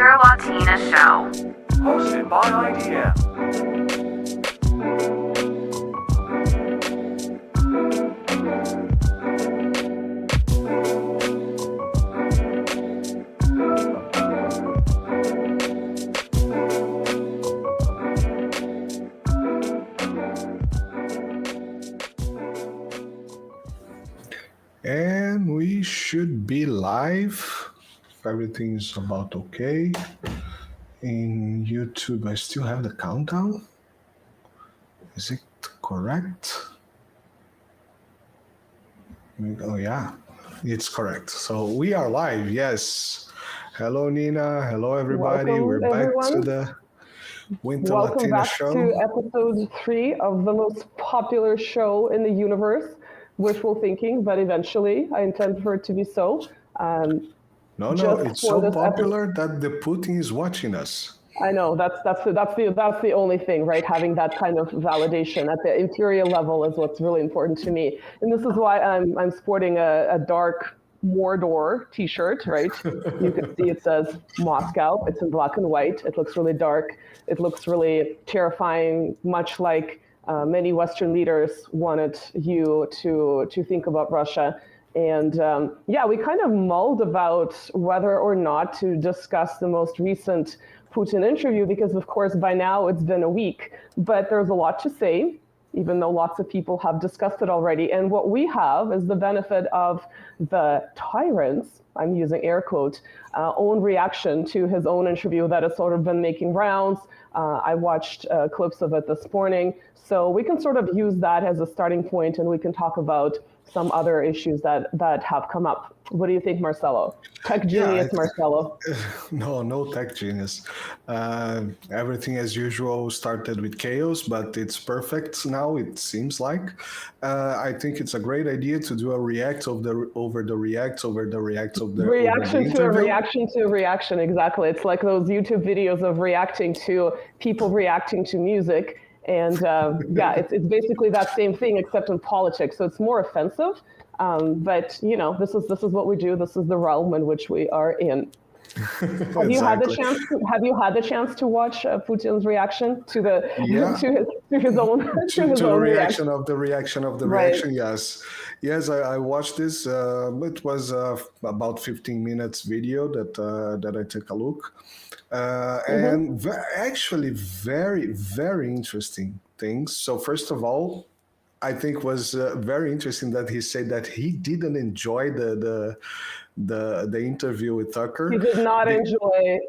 Ultra Latina show. Hosted by IDM. And we should be live. Everything's about okay. In YouTube, I still have the countdown. Is it correct? Oh yeah, it's correct. So we are live, yes. Hello, Nina. Hello, everybody. Welcome, We're everyone. back to the Winter Welcome Latina back show. to episode 3 of the most popular show in the universe, wishful thinking, but eventually I intend for it to be so. No, just it's for so this popular that the Putin is watching us. I know that's the only thing, right? Having that kind of validation at the imperial level is what's really important to me, and this is why I'm sporting a dark Mordor T-shirt, right? You can see it says Moscow. It's in black and white. It looks really dark. It looks really terrifying, much like many Western leaders wanted you to think about Russia. And we kind of mulled about whether or not to discuss the most recent Putin interview, because of course by now it's been a week, but there's a lot to say, even though lots of people have discussed it already. And what we have is the benefit of the tyrant's, I'm using air quotes, own reaction to his own interview that has sort of been making rounds. I watched clips of it this morning. So we can sort of use that as a starting point, and we can talk about some other issues that have come up. What do you think, Marcelo? Tech genius, Marcelo. No tech genius. Everything as usual started with chaos, but it's perfect now, it seems like. I think it's a great idea to do a reaction to a reaction to a reaction, exactly. It's like those YouTube videos of reacting to people reacting to music. And it's basically that same thing, except in politics. So it's more offensive. But this is what we do. This is the realm in which we are in. Have you had the chance to watch Putin's reaction to his own reaction of the reaction? Yes, I watched this. It was about 15 minutes video that I took a look. And actually very, very interesting things. So first of all, I think was very interesting that he said that he didn't enjoy the interview with Tucker. He did not enjoy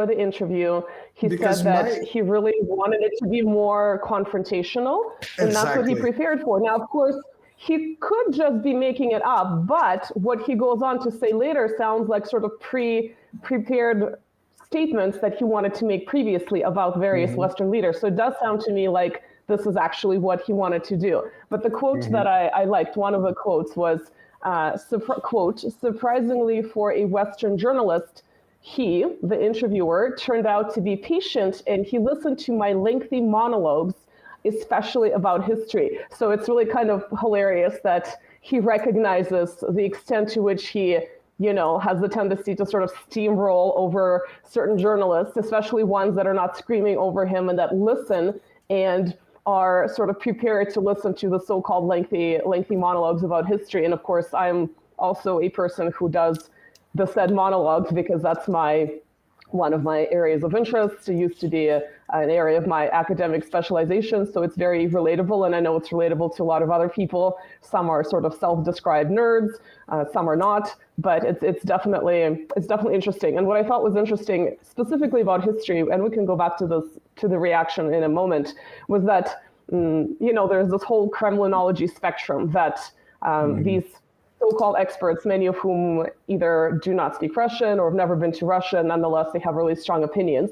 the interview. He said that he really wanted it to be more confrontational, and that's what he prepared for. Now, of course, he could just be making it up, but what he goes on to say later sounds like sort of prepared statements that he wanted to make previously about various Western leaders. So it does sound to me like this is actually what he wanted to do. But the quote that I liked, one of the quotes was, quote, "Surprisingly for a Western journalist, he, the interviewer, turned out to be patient and he listened to my lengthy monologues, especially about history." So it's really kind of hilarious that he recognizes the extent to which he has the tendency to sort of steamroll over certain journalists, especially ones that are not screaming over him and that listen and are sort of prepared to listen to the so-called lengthy monologues about history. And of course, I'm also a person who does the said monologues because that's one of my areas of interest. It used to be an area of my academic specialization, so it's very relatable, and I know it's relatable to a lot of other people. Some are sort of self-described nerds, some are not, but it's definitely interesting. And what I thought was interesting specifically about history, and we can go back to the reaction in a moment, was that there's this whole Kremlinology spectrum that these so-called experts, many of whom either do not speak Russian or have never been to Russia, nonetheless, they have really strong opinions.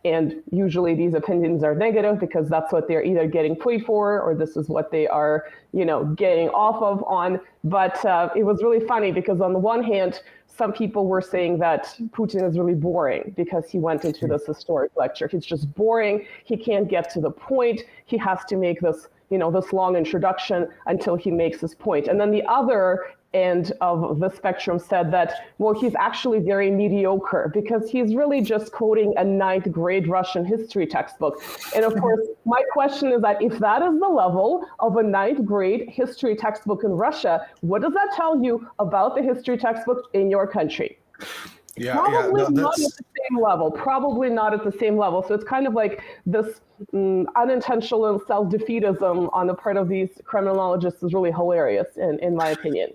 And usually these opinions are negative because that's what they're either getting paid for or this is what they are, getting off of on. But it was really funny because on the one hand, some people were saying that Putin is really boring because he went into this historic lecture. He's just boring. He can't get to the point. He has to make this this long introduction until he makes his point. And then the other end of the spectrum said that, well, he's actually very mediocre because he's really just quoting a 9th grade Russian history textbook. And of course, my question is that if that is the level of a 9th grade history textbook in Russia, what does that tell you about the history textbook in your country? Probably not at the same level. Probably not at the same level. So it's kind of like this unintentional self-defeatism on the part of these criminologists is really hilarious, in my opinion.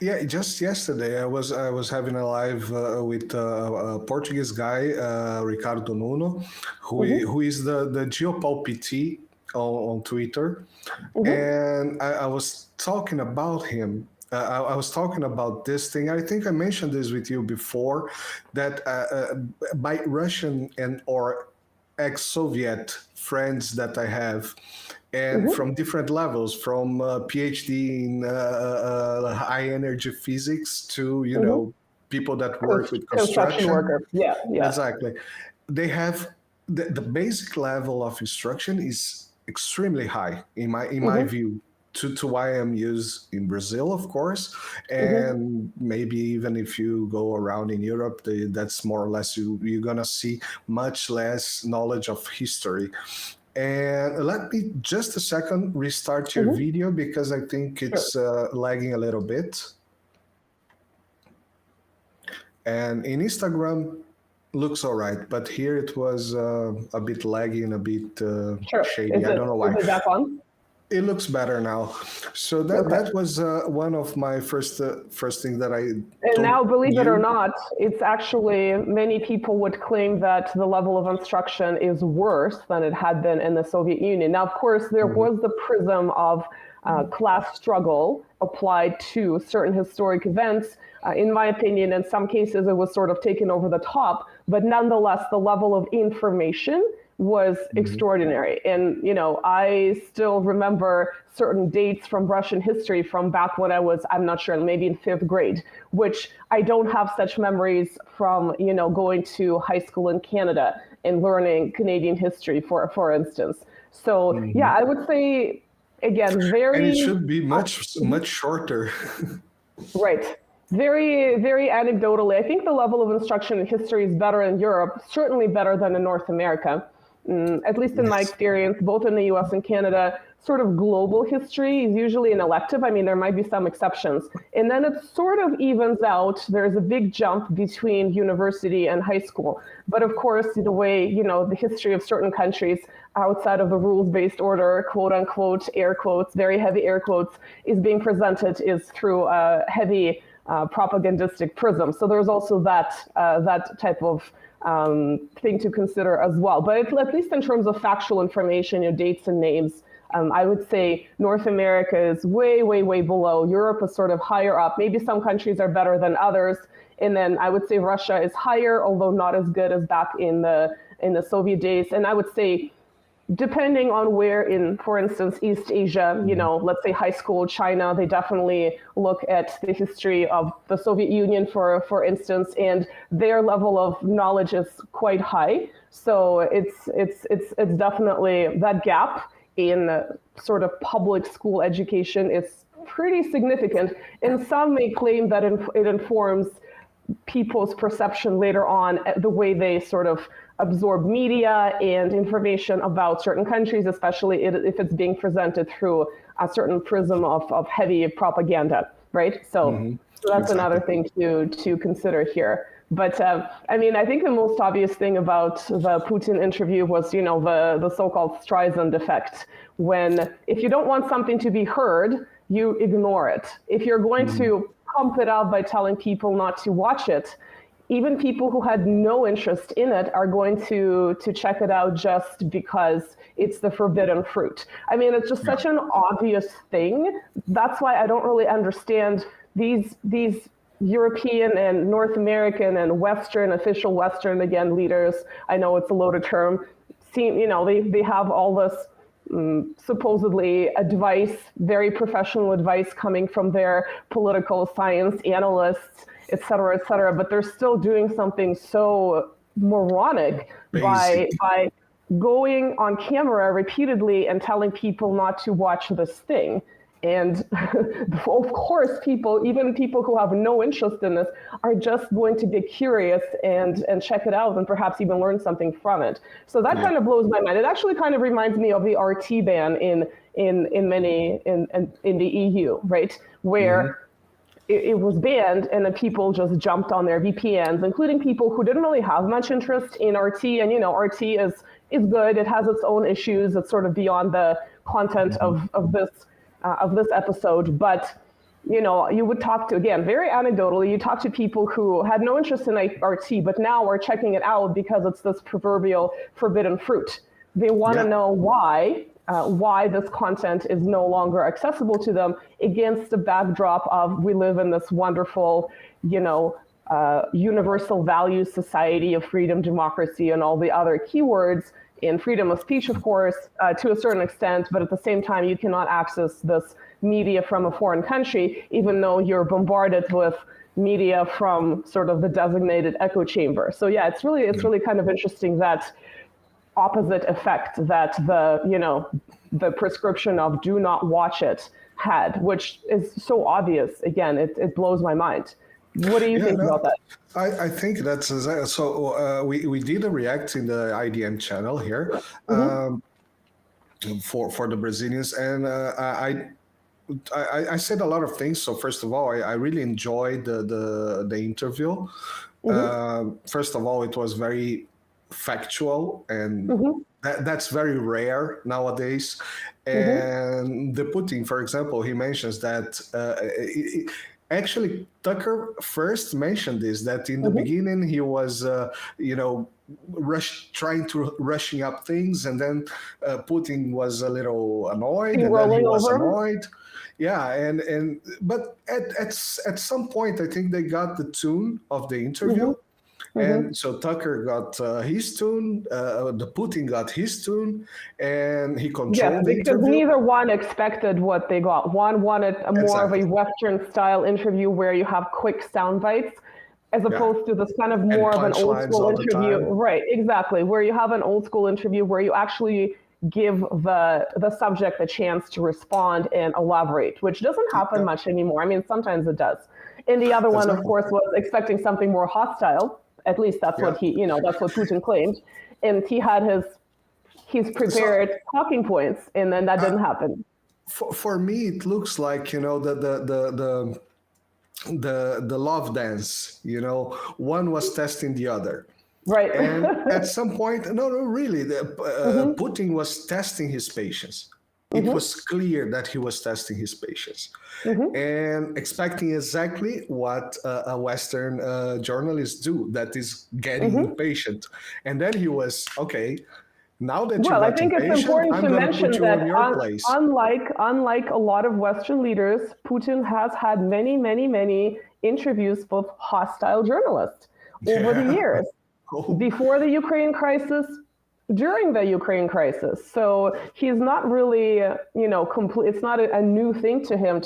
Yeah, just yesterday I was having a live with a Portuguese guy, Ricardo Nuno, who is the geopolitica on Twitter, and I was talking about him. I was talking about this thing. I think I mentioned this with you before, that by Russian and or ex-Soviet friends that I have, and from different levels, from PhD in high energy physics to, you know, people that work with construction. Worker. Yeah. Exactly. They have the basic level of instruction is extremely high in my view. To why I'm used in Brazil, of course, and maybe even if you go around in Europe, that's more or less you're gonna see much less knowledge of history. And let me just a second restart your video because I think it's lagging a little bit. And in Instagram, looks all right, but here it was a bit laggy and a bit shady. I don't know why. Is it back on? It looks better now. So that was one of my first things that I. And now, believe it or not, it's actually many people would claim that the level of instruction is worse than it had been in the Soviet Union. Now, of course, there was the prism of class struggle applied to certain historic events. In my opinion, in some cases, it was sort of taken over the top, but nonetheless, the level of information was extraordinary. And, you know, I still remember certain dates from Russian history from back when I was, I'm not sure, maybe in 5th grade, which I don't have such memories from, you know, going to high school in Canada and learning Canadian history, for instance. So, yeah, I would say, again, very... And it should be much shorter. Right. Very, very anecdotally, I think the level of instruction in history is better in Europe, certainly better than in North America. At least in my experience, both in the US and Canada, sort of global history is usually an elective. I mean, there might be some exceptions. And then it sort of evens out. There's a big jump between university and high school. But of course, the way, you know, the history of certain countries outside of the rules-based order, quote unquote, air quotes, very heavy air quotes, is being presented is through a heavy propagandistic prism. So there's also that type of thing to consider as well. But at least in terms of factual information, your dates and names, I would say North America is way, way, way below. Europe is sort of higher up. Maybe some countries are better than others. And then I would say Russia is higher, although not as good as back in the Soviet days. And I would say, depending on where in, for instance, East Asia, you know, let's say high school, China, they definitely look at the history of the Soviet Union, for instance, and their level of knowledge is quite high. So it's definitely that gap in sort of public school education is pretty significant. And some may claim that it informs people's perception later on, the way they sort of absorb media and information about certain countries, especially if it's being presented through a certain prism of heavy propaganda, right? So, so that's another thing to consider here. But I mean, I think the most obvious thing about the Putin interview was, you know, the so-called Streisand effect. When, if you don't want something to be heard, you ignore it. If you're going to pump it up by telling people not to watch it, even people who had no interest in it are going to check it out just because it's the forbidden fruit. I mean, it's just such an obvious thing. That's why I don't really understand these European and North American and Western, official Western, again, leaders. I know it's a loaded term. You know, they have all this supposedly advice, very professional advice coming from their political science analysts, et cetera, but they're still doing something so moronic by going on camera repeatedly and telling people not to watch this thing. And of course, even people who have no interest in this, are just going to get curious and check it out and perhaps even learn something from it. So that kind of blows my mind. It actually kind of reminds me of the RT ban in the EU, right? Where it was banned, and then people just jumped on their VPNs, including people who didn't really have much interest in RT. And RT is good. It has its own issues. It's sort of beyond the content of this episode. But you would talk to, again, very anecdotally, you talk to people who had no interest in RT, but now are checking it out because it's this proverbial forbidden fruit. They want to know why this content is no longer accessible to them against the backdrop of we live in this wonderful, universal values society of freedom, democracy, and all the other keywords, in freedom of speech, of course, to a certain extent, but at the same time, you cannot access this media from a foreign country, even though you're bombarded with media from sort of the designated echo chamber. So yeah, it's really kind of interesting that opposite effect that the prescription of do not watch it had, which is so obvious. Again, it blows my mind. What do you think about that? I think that's so. We did a react in the IDM channel here for the Brazilians, and I said a lot of things. So first of all, I really enjoyed the interview. First of all, it was very factual, and that's very rare nowadays. And the Putin, for example, he mentions that actually Tucker first mentioned this, that in the beginning he was rushing up things, and then Putin was a little annoyed, and then he was annoyed. Yeah, but at some point I think they got the tune of the interview. And so Tucker got his tune, the Putin got his tune, and he controlled the interview. Because neither one expected what they got. One wanted more of a Western-style interview where you have quick sound bites, as opposed to this kind of more of an old-school interview. Right, exactly, where you have an old-school interview where you actually give the subject a chance to respond and elaborate, which doesn't happen much anymore. I mean, sometimes it does. And the other one, of course, was expecting something more hostile. At least that's what that's what Putin claimed, and he had his prepared talking points, and then that didn't happen. For me, it looks like the love dance. One was testing the other, right? And at some point, no, really, Putin was testing his patience. It was clear that he was testing his patience and expecting exactly what a Western journalist do, that is getting impatient. And then he was, okay, now that you're I think it's important to mention that unlike a lot of Western leaders, Putin has had many, many, many interviews with hostile journalists over the years. Before the Ukraine crisis, during the Ukraine crisis. So he's not really, it's not a new thing to him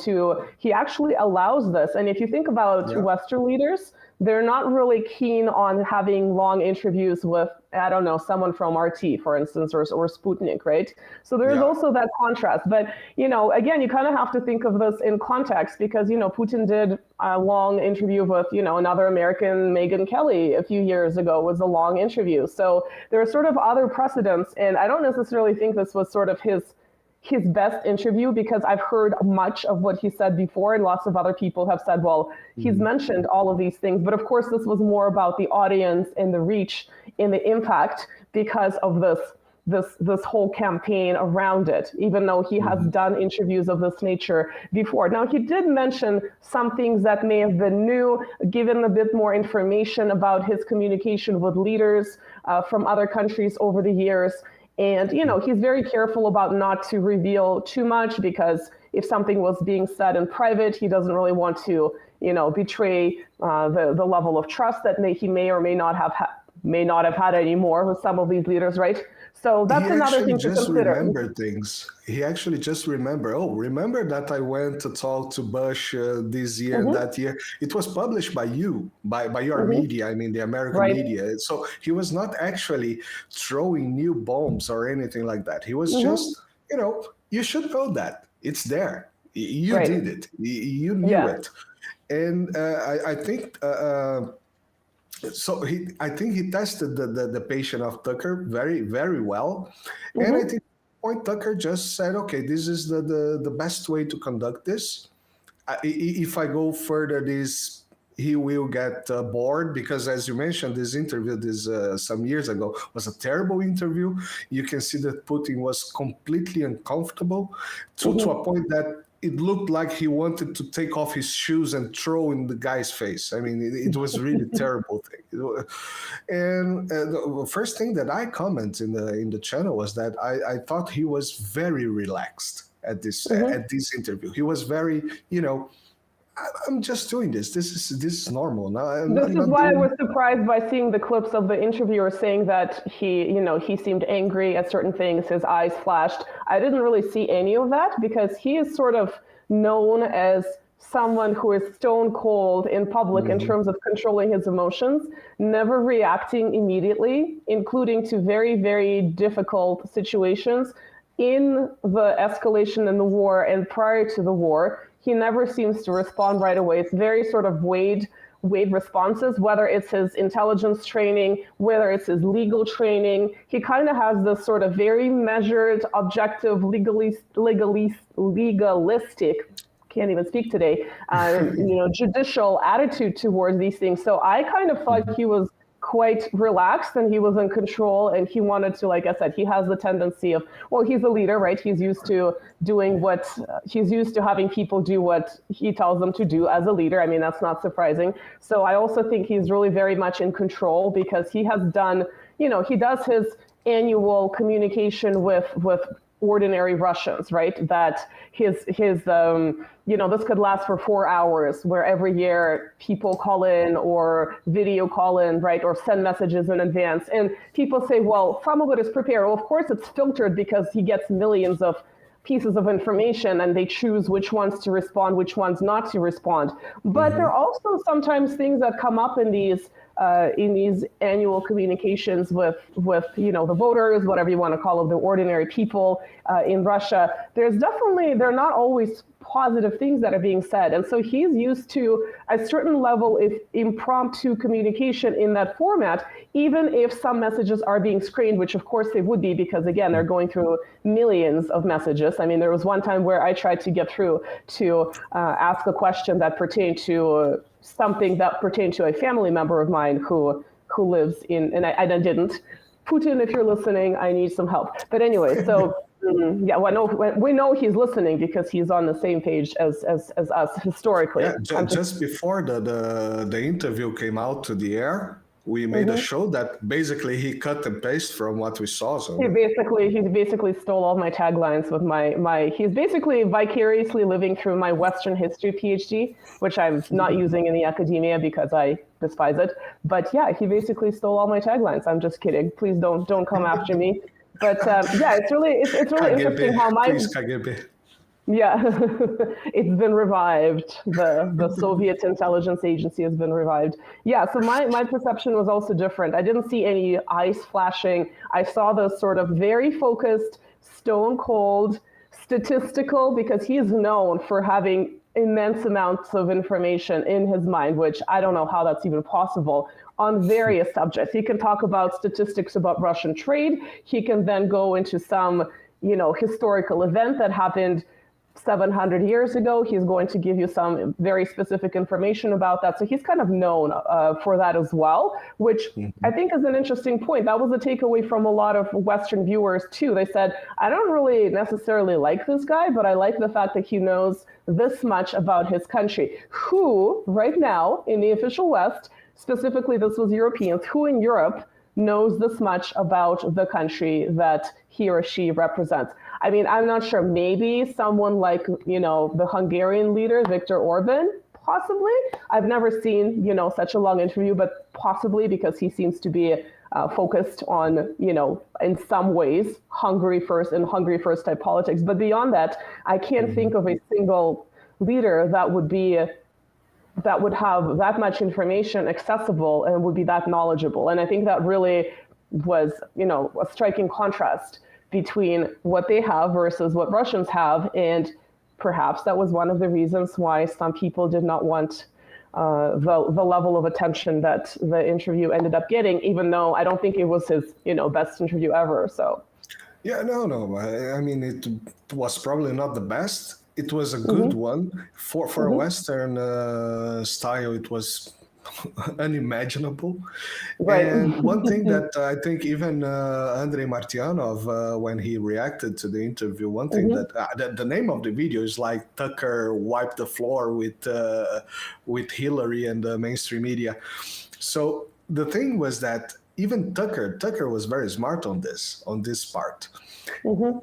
he actually allows this. And if you think about Western leaders, they're not really keen on having long interviews with, I don't know, someone from RT, for instance, or Sputnik, right? So there's also that contrast. But, again, you kind of have to think of this in context because, Putin did a long interview with, another American, Megyn Kelly, a few years ago, was a long interview. So there are sort of other precedents. And I don't necessarily think this was sort of his best interview, because I've heard much of what he said before, and lots of other people have said, well, he's mentioned all of these things. But of course, this was more about the audience and the reach and the impact because of this whole campaign around it, even though he has done interviews of this nature before. Now, he did mention some things that may have been new, given a bit more information about his communication with leaders from other countries over the years. And, he's very careful about not to reveal too much, because if something was being said in private, he doesn't really want to, betray the level of trust that he may or may not have had anymore with some of these leaders, right? So that's another thing to consider. He actually just remember that I went to talk to Bush this year, that year. It was published by you, by your media, I mean the American media. So he was not actually throwing new bombs or anything like that. He was just, you should know that. It's there. You did it. You knew it. And I think I think he tested the patient of Tucker very, very well. And I think Tucker just said, okay, this is the best way to conduct this. If I go further, he will get bored, because, as you mentioned, this interview some years ago was a terrible interview. You can see that Putin was completely uncomfortable to a point that it looked like he wanted to take off his shoes and throw in the guy's face. I mean, it was really terrible thing. And the first thing that I commented in the channel was that I thought he was very relaxed at this interview. He was very, I'm just doing this. This is normal. This is why I was surprised by seeing the clips of the interviewer saying that he seemed angry at certain things. His eyes flashed. I didn't really see any of that, because he is sort of known as someone who is stone cold in public in terms of controlling his emotions, never reacting immediately, including to very, very difficult situations in the escalation in the war and prior to the war. He never seems to respond right away. It's very sort of weighed responses, whether it's his intelligence training, whether it's his legal training. He kind of has this sort of very measured, objective, legalistic, can't even speak today, judicial attitude towards these things. So I kind of thought he was quite relaxed and he was in control, and he wanted to, like I said, he has the tendency of, well, he's a leader, right? He's used to he's used to having people do what he tells them to do as a leader. I mean, that's not surprising. So I also think he's really very much in control, because he has done, he does his annual communication with ordinary Russians, right? That his this could last for 4 hours, where every year people call in or video call in, right? Or send messages in advance. And people say, well, some of it is prepared. Well, of course it's filtered, because he gets millions of pieces of information and they choose which ones to respond, which ones not to respond. But there are also sometimes things that come up in these annual communications with the voters, whatever you want to call it, the ordinary people in Russia. They're not always positive things that are being said. And so he's used to a certain level of impromptu communication in that format, even if some messages are being screened, which of course they would be, because again, they're going through millions of messages. I mean, there was one time where I tried to get through to ask a question that pertained to something that pertained to a family member of mine who lives in, and I didn't. Putin, if you're listening, I need some help. But anyway, so we know he's listening, because he's on the same page as us historically. Yeah, just before the interview came out to the air, we made a show that basically he cut and paste from what we saw. So he basically stole all my taglines with my he's basically vicariously living through my Western history PhD, which I'm not using in the academia because I despise it. But yeah, he basically stole all my taglines. I'm just kidding. Please don't come after me. But it's really interesting how it's been revived. The Soviet intelligence agency has been revived. Yeah, so my perception was also different. I didn't see any eyes flashing. I saw the sort of very focused, stone cold, statistical, because he is known for having immense amounts of information in his mind, which I don't know how that's even possible, on various subjects. He can talk about statistics about Russian trade. He can then go into some, historical event that happened 700 years ago. He's going to give you some very specific information about that. So he's kind of known for that as well, which I think is an interesting point. That was a takeaway from a lot of Western viewers too. They said, I don't really necessarily like this guy, but I like the fact that he knows this much about his country. Who right now in the official West, specifically this was Europeans, who in Europe knows this much about the country that he or she represents? I mean, I'm not sure. Maybe someone like, the Hungarian leader, Viktor Orban, possibly. I've never seen, such a long interview, but possibly because he seems to be focused on, in some ways, Hungary first type politics. But beyond that, I can't think of a single leader that would have that much information accessible and would be that knowledgeable. And I think that really was, a striking contrast between what they have versus what Russians have. And perhaps that was one of the reasons why some people did not want the level of attention that the interview ended up getting, even though I don't think it was his, best interview ever. So. Yeah, no. I mean, it was probably not the best. It was a good one for a Western style. It was unimaginable. Right. And one thing that I think even Andrei Martyanov, when he reacted to the interview, one thing that the name of the video is like Tucker wiped the floor with Hillary and the mainstream media. So the thing was that even Tucker was very smart on this part.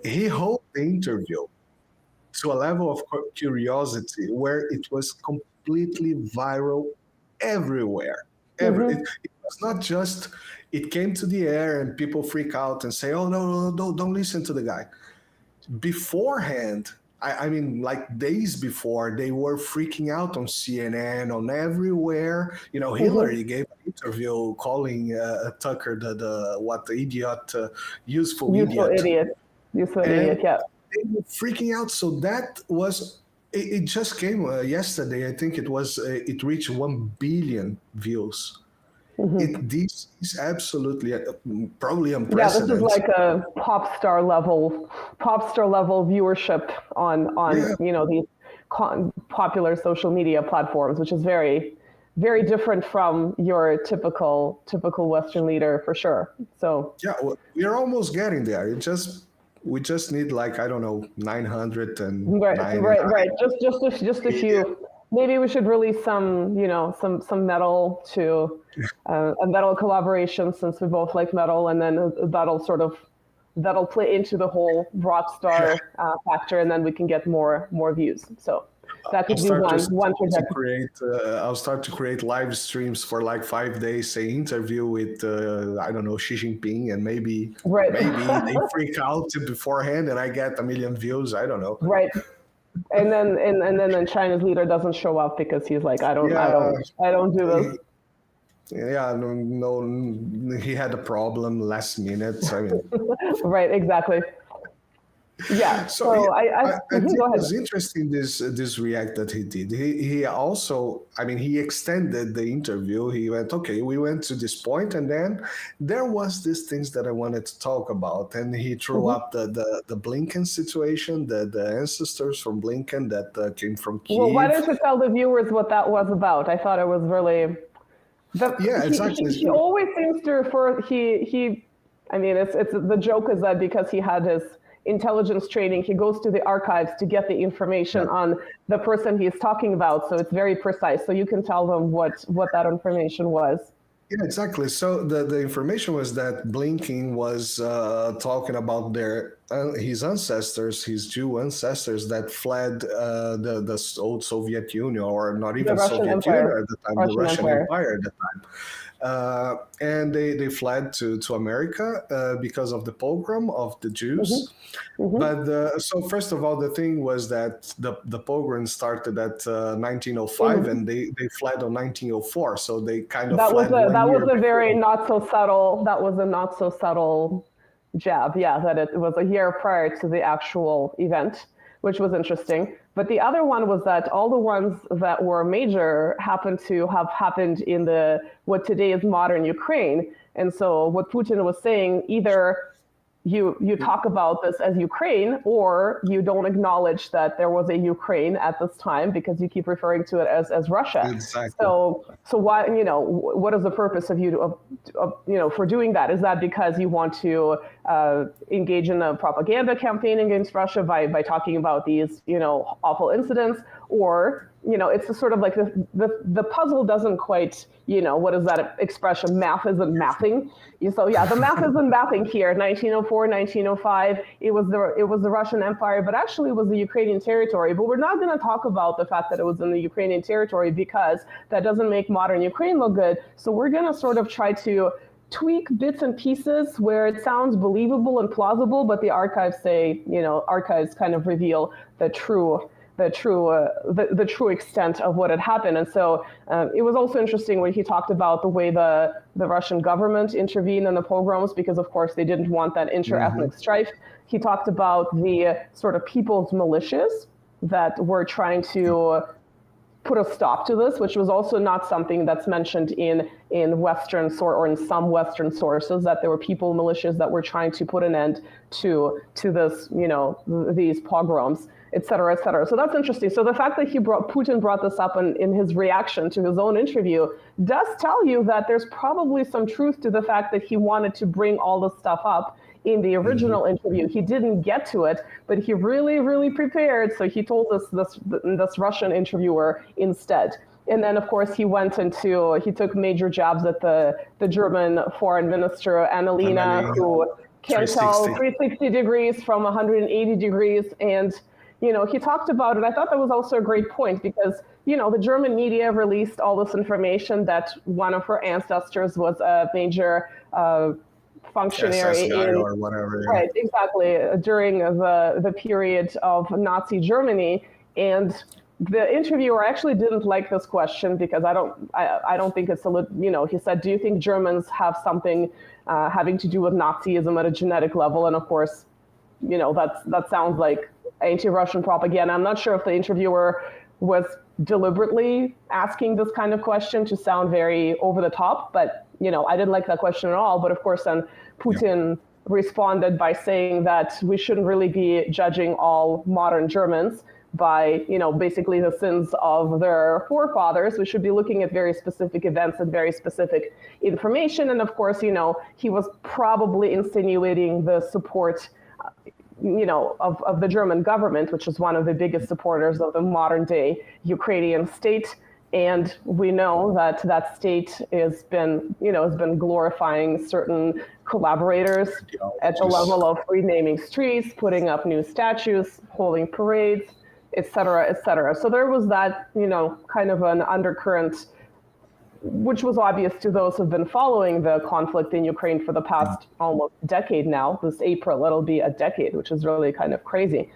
He held the interview to a level of curiosity where it was completely viral everywhere. It was not just, it came to the air and people freak out and say, oh, no, don't listen to the guy. Beforehand, I mean, like days before, they were freaking out on CNN, on everywhere. Hillary gave an interview calling Tucker the idiot, useful idiot. Useful idiot, yeah. They were freaking out. So that was, it just came yesterday. I think it reached 1 billion views. This is absolutely probably unprecedented. Yeah, this is like a pop star level viewership on these popular social media platforms, which is very, very different from your typical Western leader for sure. So yeah, we're almost getting there. We just need, like, I don't know, 900 and right. Just a few. Maybe we should release some metal to a metal collaboration, since we both like metal, and then that'll play into the whole rock star factor, and then we can get more views. So that could be one trajectory. I'll start to create live streams for like 5 days, say interview with I don't know, Xi Jinping, and maybe they freak out beforehand and I get 1 million views. I don't know. Right. And then China's leader doesn't show up because he's like, I don't do this. Yeah, no, he had a problem last minute. I mean, right, exactly. Yeah. So I think it was interesting this react that he did. He also, I mean, he extended the interview. He went, okay, we went to this point, and then there was these things that I wanted to talk about, and he threw up the Blinken situation, the ancestors from Blinken that came from Kyiv. Well, why don't you tell the viewers what that was about? I thought it was really. Exactly. He always seems to refer. I mean, it's the joke is that because he had his intelligence training, he goes to the archives to get the information on the person he's talking about. So it's very precise. So you can tell them what that information was. Yeah, exactly. So the information was that Blinken was talking about his ancestors, his Jew ancestors that fled the old Soviet Union, or not even Soviet Union at the time, the Russian Empire at the time. And they fled to America because of the pogrom of the Jews. But so first of all, the thing was that the pogrom started at 1905, and they fled on 1904. So they kind of that was a very not so subtle. That was a not so subtle jab. Yeah, that it was a year prior to the actual event, which was interesting. But the other one was that all the ones that were major happened to have happened in what today is modern Ukraine. And so what Putin was saying, either you talk about this as Ukraine, or you don't acknowledge that there was a Ukraine at this time because you keep referring to it as Russia. Exactly. So why, what is the purpose of you for doing that? Is that because you want to engage in a propaganda campaign against Russia by talking about these, awful incidents? Or, it's a sort of like the puzzle doesn't quite, what is that expression? Math isn't mathing. So yeah, the math isn't mathing here. 1904, 1905, it was the Russian Empire, but actually it was the Ukrainian territory. But we're not going to talk about the fact that it was in the Ukrainian territory because that doesn't make modern Ukraine look good. So we're going to sort of try to tweak bits and pieces where it sounds believable and plausible, but the archives say, archives kind of reveal the true extent of what had happened. And so it was also interesting when he talked about the way the Russian government intervened in the pogroms, because of course they didn't want that inter-ethnic strife. He talked about the sort of people's militias that were trying to put a stop to this, which was also not something that's mentioned in Western or in some Western sources, that there were people, militias that were trying to put an end to this, these pogroms, et cetera, et cetera. So that's interesting. So the fact that Putin brought this up in his reaction to his own interview does tell you that there's probably some truth to the fact that he wanted to bring all this stuff up in the original interview. He didn't get to it, but he really, really prepared. So he told this Russian interviewer instead. And then, of course, he took major jabs at the German foreign minister, Annalena, who can tell 360 degrees from 180 degrees. And, he talked about it. I thought that was also a great point because, the German media released all this information that one of her ancestors was a major functionary or whatever. Yeah. Right, exactly, during the period of Nazi Germany. And the interviewer actually didn't like this question because I don't think it's he said, do you think Germans have something having to do with Nazism at a genetic level? And of course, that sounds like anti-Russian propaganda. I'm not sure if the interviewer was deliberately asking this kind of question to sound very over the top, but I didn't like that question at all. But of course, then Putin responded by saying that we shouldn't really be judging all modern Germans by, basically the sins of their forefathers. We should be looking at very specific events and very specific information. And of course, he was probably insinuating the support, of the German government, which is one of the biggest supporters of the modern day Ukrainian state. And we know that state has been glorifying certain collaborators at the level of renaming streets, putting up new statues, holding parades, et cetera, et cetera. So there was that, kind of an undercurrent, which was obvious to those who've been following the conflict in Ukraine for the past almost decade now. This April, it'll be a decade, which is really kind of crazy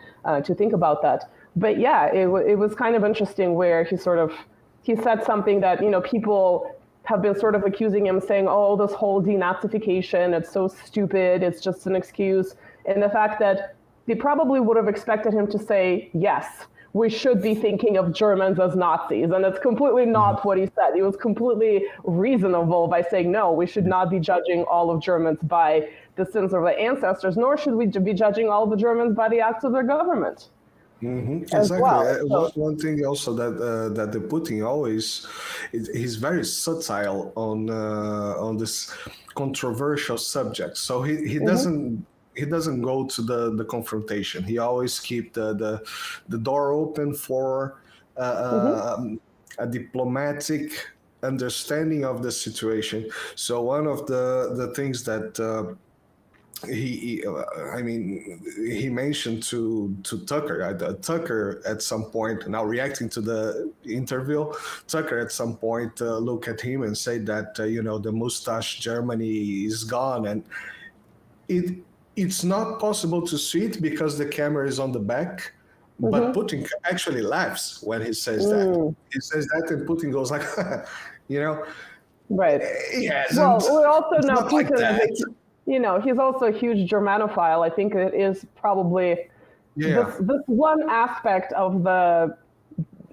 to think about that. But yeah, it was kind of interesting where he said something that, people have been sort of accusing him, saying, oh, this whole denazification, it's so stupid, it's just an excuse. And the fact that they probably would have expected him to say, yes, we should be thinking of Germans as Nazis. And it's completely not what he said. He was completely reasonable by saying, no, we should not be judging all of Germans by the sins of their ancestors, nor should we be judging all of the Germans by the acts of their government. Exactly. Well. One thing also that the Putin always, he's very subtle on this controversial subject. So he doesn't go to the confrontation. He always keep the door open for a diplomatic understanding of the situation. So one of the things that he mentioned to Tucker. Tucker at some point, now reacting to the interview, Tucker at some point looked at him and said that the mustache Germany is gone, and it's not possible to see it because the camera is on the back. But Putin actually laughs when he says that. He says that, and Putin goes like, right. He hasn't. Well, we also know Putin like that. He's also a huge Germanophile. I think it is probably this one aspect of the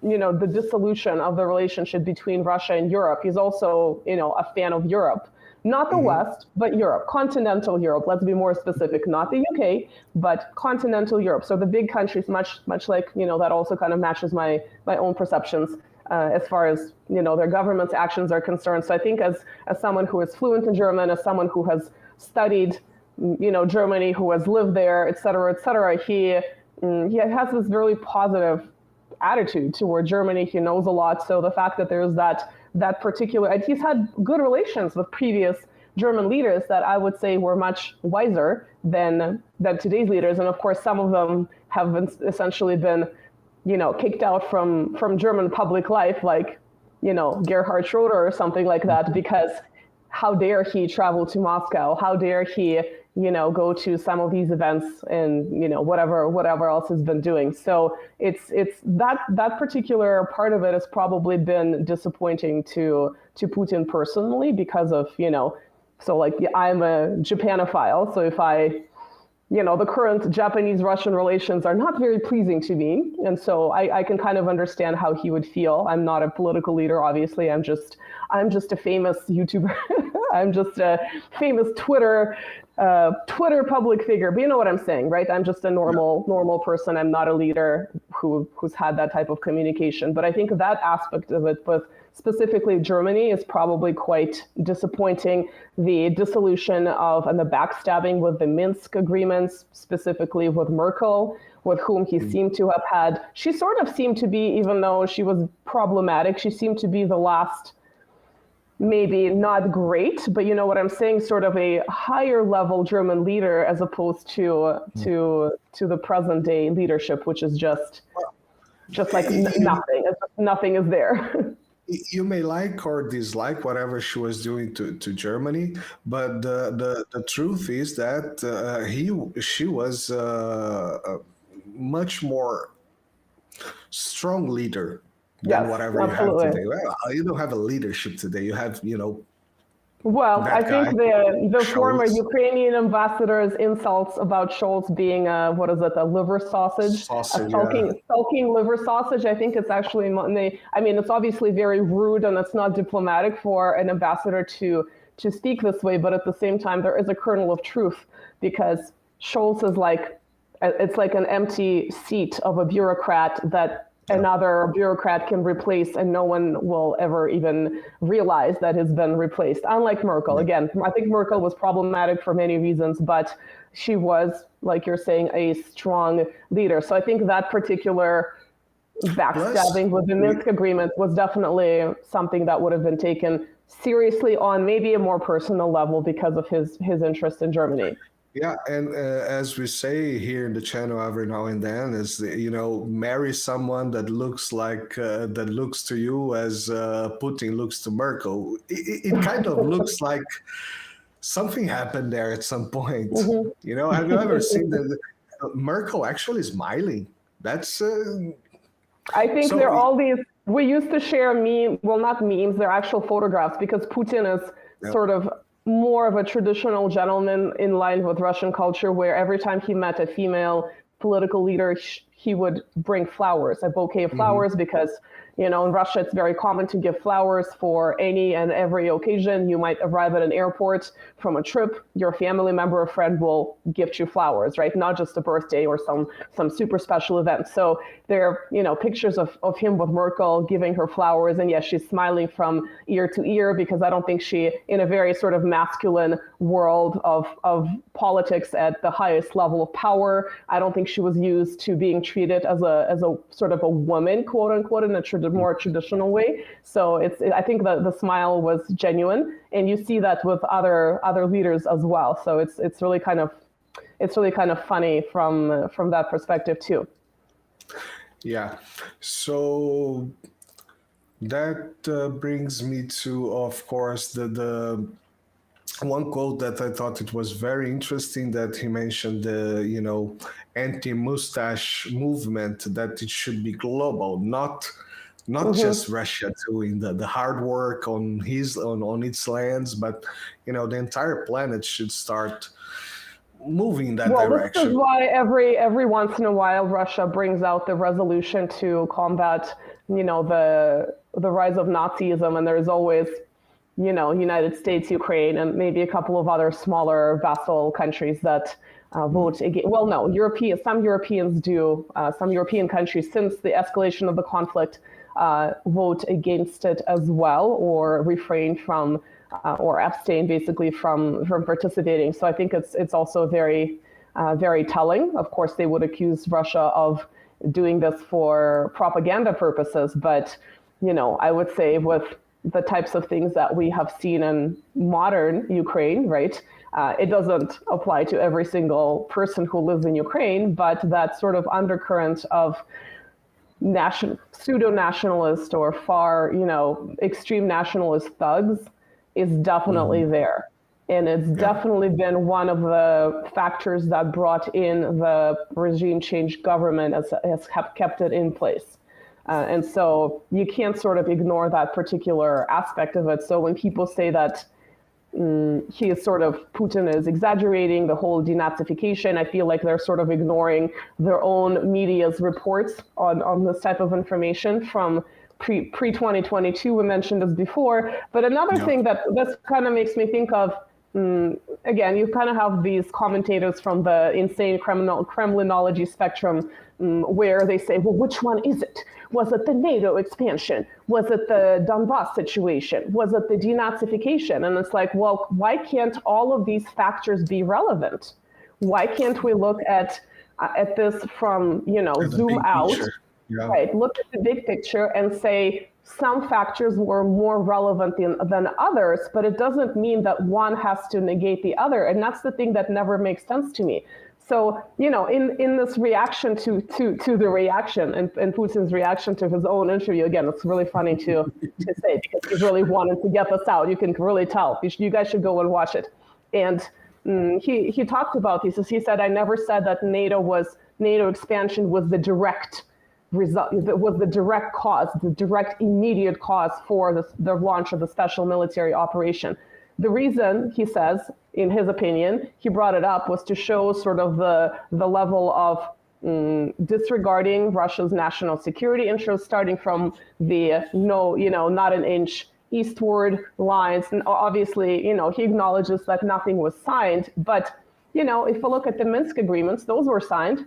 dissolution of the relationship between Russia and Europe. He's also, a fan of Europe, not the West, but Europe, continental Europe. Let's be more specific, not the UK, but continental Europe. So the big countries, much like, that also kind of matches my own perceptions as far as, their government's actions are concerned. So I think as someone who is fluent in German, as someone who has studied, Germany, who has lived there, et cetera, he has this really positive attitude toward Germany. He knows a lot. So the fact that there's that particular, and he's had good relations with previous German leaders that I would say were much wiser than today's leaders. And of course, some of them have essentially been, kicked out from German public life, like, Gerhard Schroeder or something like that, because how dare he travel to Moscow? How dare he, go to some of these events and, whatever else has been doing. So it's that particular part of it has probably been disappointing to Putin personally because of, so like I'm a Japanophile. So if I, the current Japanese-Russian relations are not very pleasing to me. And so I can kind of understand how he would feel. I'm not a political leader, obviously. I'm just a famous YouTuber. I'm just a famous Twitter public figure. But you know what I'm saying, right? I'm just a normal person. I'm not a leader who's had that type of communication. But I think that aspect of it, with specifically Germany, is probably quite disappointing. The dissolution of and the backstabbing with the Minsk agreements, specifically with Merkel, with whom he seemed to have had, she sort of seemed to be, even though she was problematic, she seemed to be the last, maybe not great, but you know what I'm saying, sort of a higher level German leader, as opposed to the present day leadership, which is just like nothing. Nothing is there. You may like or dislike whatever she was doing to Germany, but the truth is that she was a much more strong leader than whatever absolutely. you have today. Well, you don't have a leadership today. You have, Well, I think the Scholz. former Ukrainian ambassador's insults about Scholz being a liver sausage, a sulking liver sausage. I think it's actually, it's obviously very rude and it's not diplomatic for an ambassador to speak this way, but at the same time, there is a kernel of truth, because Scholz is it's like an empty seat of a bureaucrat that another bureaucrat can replace, and no one will ever even realize that it's been replaced. Unlike Merkel. Again, I think Merkel was problematic for many reasons, but she was, like you're saying, a strong leader. So I think that particular backstabbing with the Minsk agreement was definitely something that would have been taken seriously on maybe a more personal level because of his interest in Germany. Yeah, and as we say here in the channel every now and then, is marry someone that looks to you as Putin looks to Merkel. It kind of looks like something happened there at some point. Mm-hmm. Have you ever seen that Merkel actually smiling? That's. I think there are all these. We used to share not memes, they're actual photographs, because Putin is sort of more of a traditional gentleman in line with Russian culture, where every time he met a female political leader, he would bring flowers, a bouquet of flowers, because in Russia, it's very common to give flowers for any and every occasion. You might arrive at an airport from a trip, your family member or friend will gift you flowers, right? Not just a birthday or some super special event. So there are, pictures of him with Merkel giving her flowers. And yes, she's smiling from ear to ear, because I don't think she, in a very sort of masculine world of politics at the highest level of power, I don't think she was used to being treated as a sort of a woman, quote unquote, in a more traditional way. So I think the smile was genuine, and you see that with other leaders as well. So it's really kind of funny from that perspective too. Yeah. So that brings me to, of course, the one quote that I thought it was very interesting, that he mentioned the anti-mustache movement, that it should be global, not just Russia doing the hard work on its lands, but the entire planet should start moving in that direction. This is why every once in a while Russia brings out the resolution to combat the rise of Nazism, and there's always United States, Ukraine, and maybe a couple of other smaller vassal countries that vote against. Well, no, some Europeans do. Some European countries, since the escalation of the conflict, vote against it as well, or refrain from, or abstain basically from participating. So I think it's also very, very telling. Of course, they would accuse Russia of doing this for propaganda purposes, but I would say with the types of things that we have seen in modern Ukraine, right? It doesn't apply to every single person who lives in Ukraine, but that sort of undercurrent of pseudo-nationalist or far, extreme nationalist thugs is definitely there. And it's definitely been one of the factors that brought in the regime change government has kept it in place. And so you can't sort of ignore that particular aspect of it. So when people say that Putin is exaggerating the whole denazification. I feel like they're sort of ignoring their own media's reports on this type of information from pre-2022. We mentioned this before. But another thing that this kind of makes me think of, again, you kind of have these commentators from the insane Kremlinology spectrum where they say, well, which one is it? Was it the NATO expansion? Was it the Donbass situation? Was it the denazification? And it's like, well, why can't all of these factors be relevant? Why can't we look at this from, zoom out, right? Look at the big picture and say some factors were more relevant than others, but it doesn't mean that one has to negate the other. And that's the thing that never makes sense to me. So, in this reaction to the reaction and Putin's reaction to his own interview, again, it's really funny to say because he really wanted to get this out. You can really tell. You guys should go and watch it. And he talked about this. He said, I never said that NATO expansion was the direct result, it was the direct cause, the direct immediate cause for the launch of the special military operation. The reason, he says, in his opinion, he brought it up was to show sort of the level of disregarding Russia's national security interests, starting from the not an inch eastward lines. And obviously, he acknowledges that nothing was signed. But, if you look at the Minsk agreements, those were signed.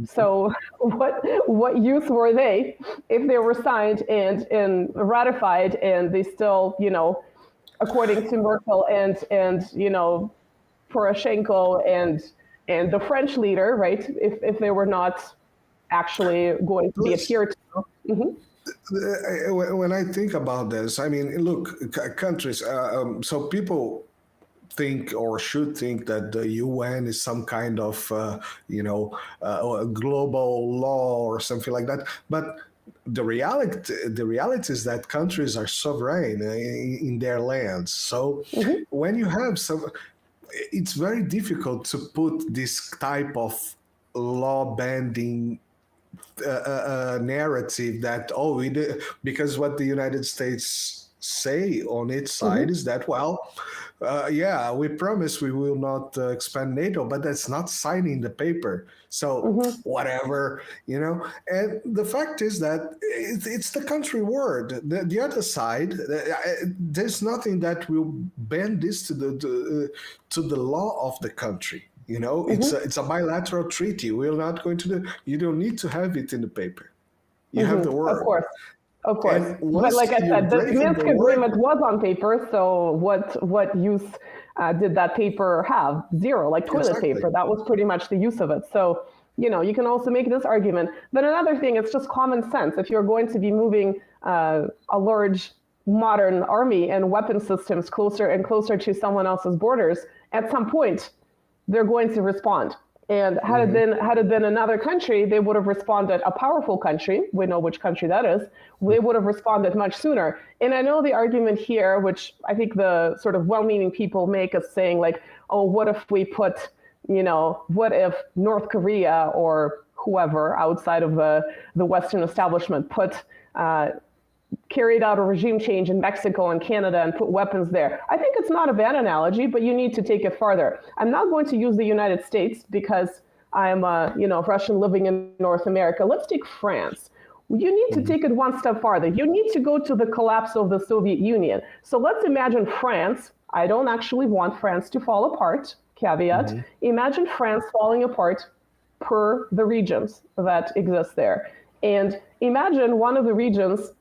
So what use were they if they were signed and ratified and they still, according to Merkel and Poroshenko and the French leader, right? If they were not actually going to be adhered to. Mm-hmm. When I think about this, I mean, look, countries. So people think or should think that the UN is some kind of global law or something like that, but the reality is that countries are sovereign in their lands. So when you have it's very difficult to put this type of law bending narrative that because what the United States say on its side is that, we promise we will not expand NATO, but that's not signing the paper. So whatever, and the fact is that it's the country word. The other side, there's nothing that will bend this to the law of the country. It's a bilateral treaty. We're not going to you don't need to have it in the paper. You have the word. Of course. But like I said, the Minsk agreement was on paper, so what use did that paper have? Zero, like toilet paper. That was pretty much the use of it. So, you can also make this argument. But another thing, it's just common sense. If you're going to be moving a large modern army and weapon systems closer and closer to someone else's borders, at some point, they're going to respond. And had it been another country, they would have responded, a powerful country, we know which country that is, they would have responded much sooner. And I know the argument here, which I think the sort of well-meaning people make, is saying like, oh, what if we put, what if North Korea or whoever outside of the Western establishment carried out a regime change in Mexico and Canada and put weapons there. I think it's not a bad analogy, but you need to take it farther. I'm not going to use the United States because I'm a Russian living in North America. Let's take France. You need to take it one step farther. You need to go to the collapse of the Soviet Union. So let's imagine France. I don't actually want France to fall apart, caveat. Imagine France falling apart per the regions that exist there. And imagine one of the regions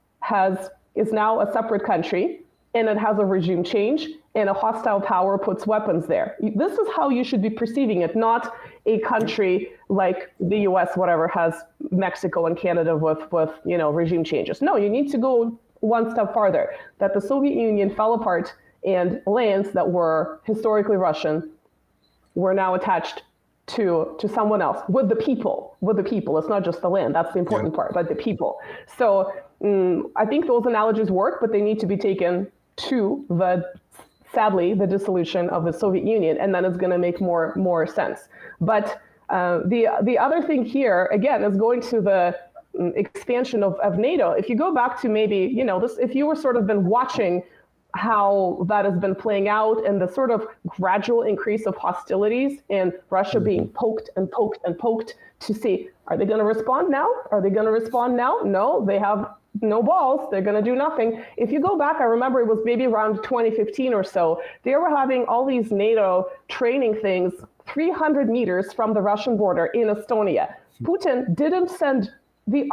is now a separate country, and it has a regime change, and a hostile power puts weapons there. This is how you should be perceiving it, not a country like the US, whatever, has Mexico and Canada with regime changes. No, you need to go one step farther, that the Soviet Union fell apart and lands that were historically Russian were now attached to someone else, with the people. It's not just the land, that's the important part, but the people. So I think those analogies work, but they need to be taken to sadly, the dissolution of the Soviet Union, and then it's going to make more sense. But the other thing here, again, is going to the expansion of NATO. If you go back to maybe, if you were sort of been watching how that has been playing out and the sort of gradual increase of hostilities and Russia being poked and poked and poked to see, are they going to respond now? Are they going to respond now? No, they have no balls. They're going to do nothing. If you go back, I remember it was maybe around 2015 or so, they were having all these NATO training things 300 meters from the Russian border in Estonia. Putin didn't send the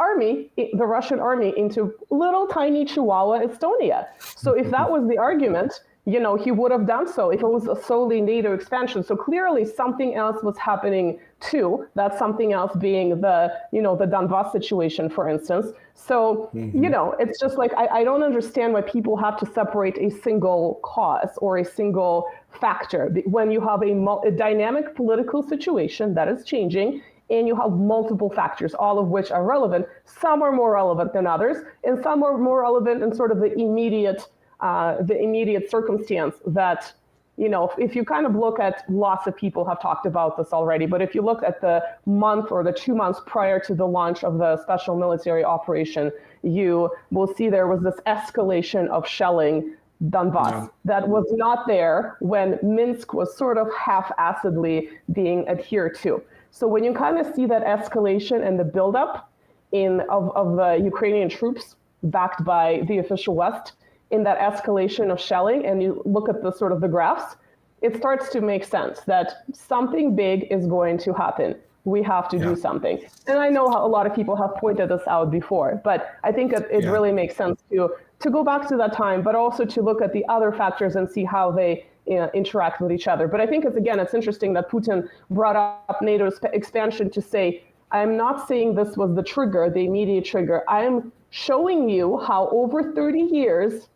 Russian army into little tiny Chihuahua, Estonia. So if that was the argument, he would have done so if it was a solely NATO expansion. So clearly something else was happening too. That something else being the Donbass situation, for instance. So, it's just like, I don't understand why people have to separate a single cause or a single factor when you have a dynamic political situation that is changing, and you have multiple factors, all of which are relevant. Some are more relevant than others, and some are more relevant in sort of the immediate circumstance that, if you kind of look at, lots of people have talked about this already, but if you look at the month or the 2 months prior to the launch of the special military operation, you will see there was this escalation of shelling Donbass that was not there when Minsk was sort of half-assedly being adhered to. So when you kind of see that escalation and the buildup of the Ukrainian troops backed by the official West in that escalation of shelling, and you look at the sort of the graphs, it starts to make sense that something big is going to happen. We have to do something. And I know how a lot of people have pointed this out before, but I think it really makes sense to go back to that time, but also to look at the other factors and see how they interact with each other. But I think it's interesting that Putin brought up NATO's expansion to say, I'm not saying this was the trigger, the immediate trigger. I'm showing you how over 30 years,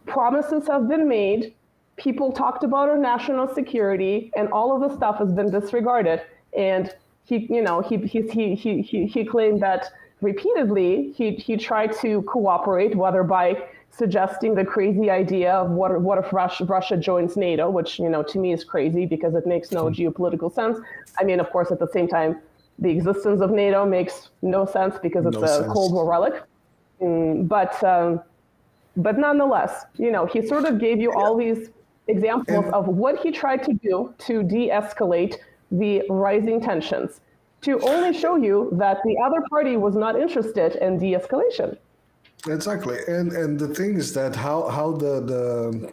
promises have been made, people talked about our national security, and all of the stuff has been disregarded. And he claimed that repeatedly he tried to cooperate, whether by suggesting the crazy idea of what if Russia joins NATO, which, to me is crazy because it makes no geopolitical sense. I mean, of course, at the same time, the existence of NATO makes no sense because it's a Cold War relic. But nonetheless, he sort of gave you all these examples of what he tried to do to de-escalate the rising tensions, to only show you that the other party was not interested in de-escalation. Exactly, and the thing is that how the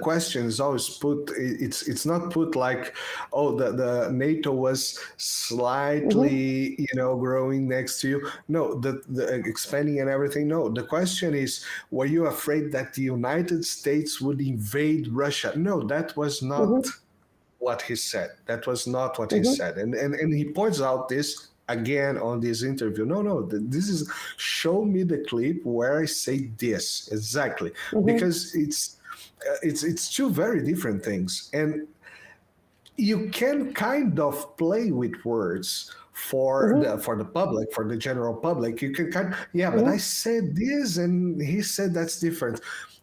question is always put. It's not put like, the NATO was slightly growing next to you. No, the expanding and everything. No, the question is, were you afraid that the United States would invade Russia? No, that was not what he said. That was not what he said, and he points out this again on this interview. No, this is, show me the clip where I say this exactly, because it's two very different things, and you can kind of play with words for the public, for the general public. You can but I said this and he said that's different.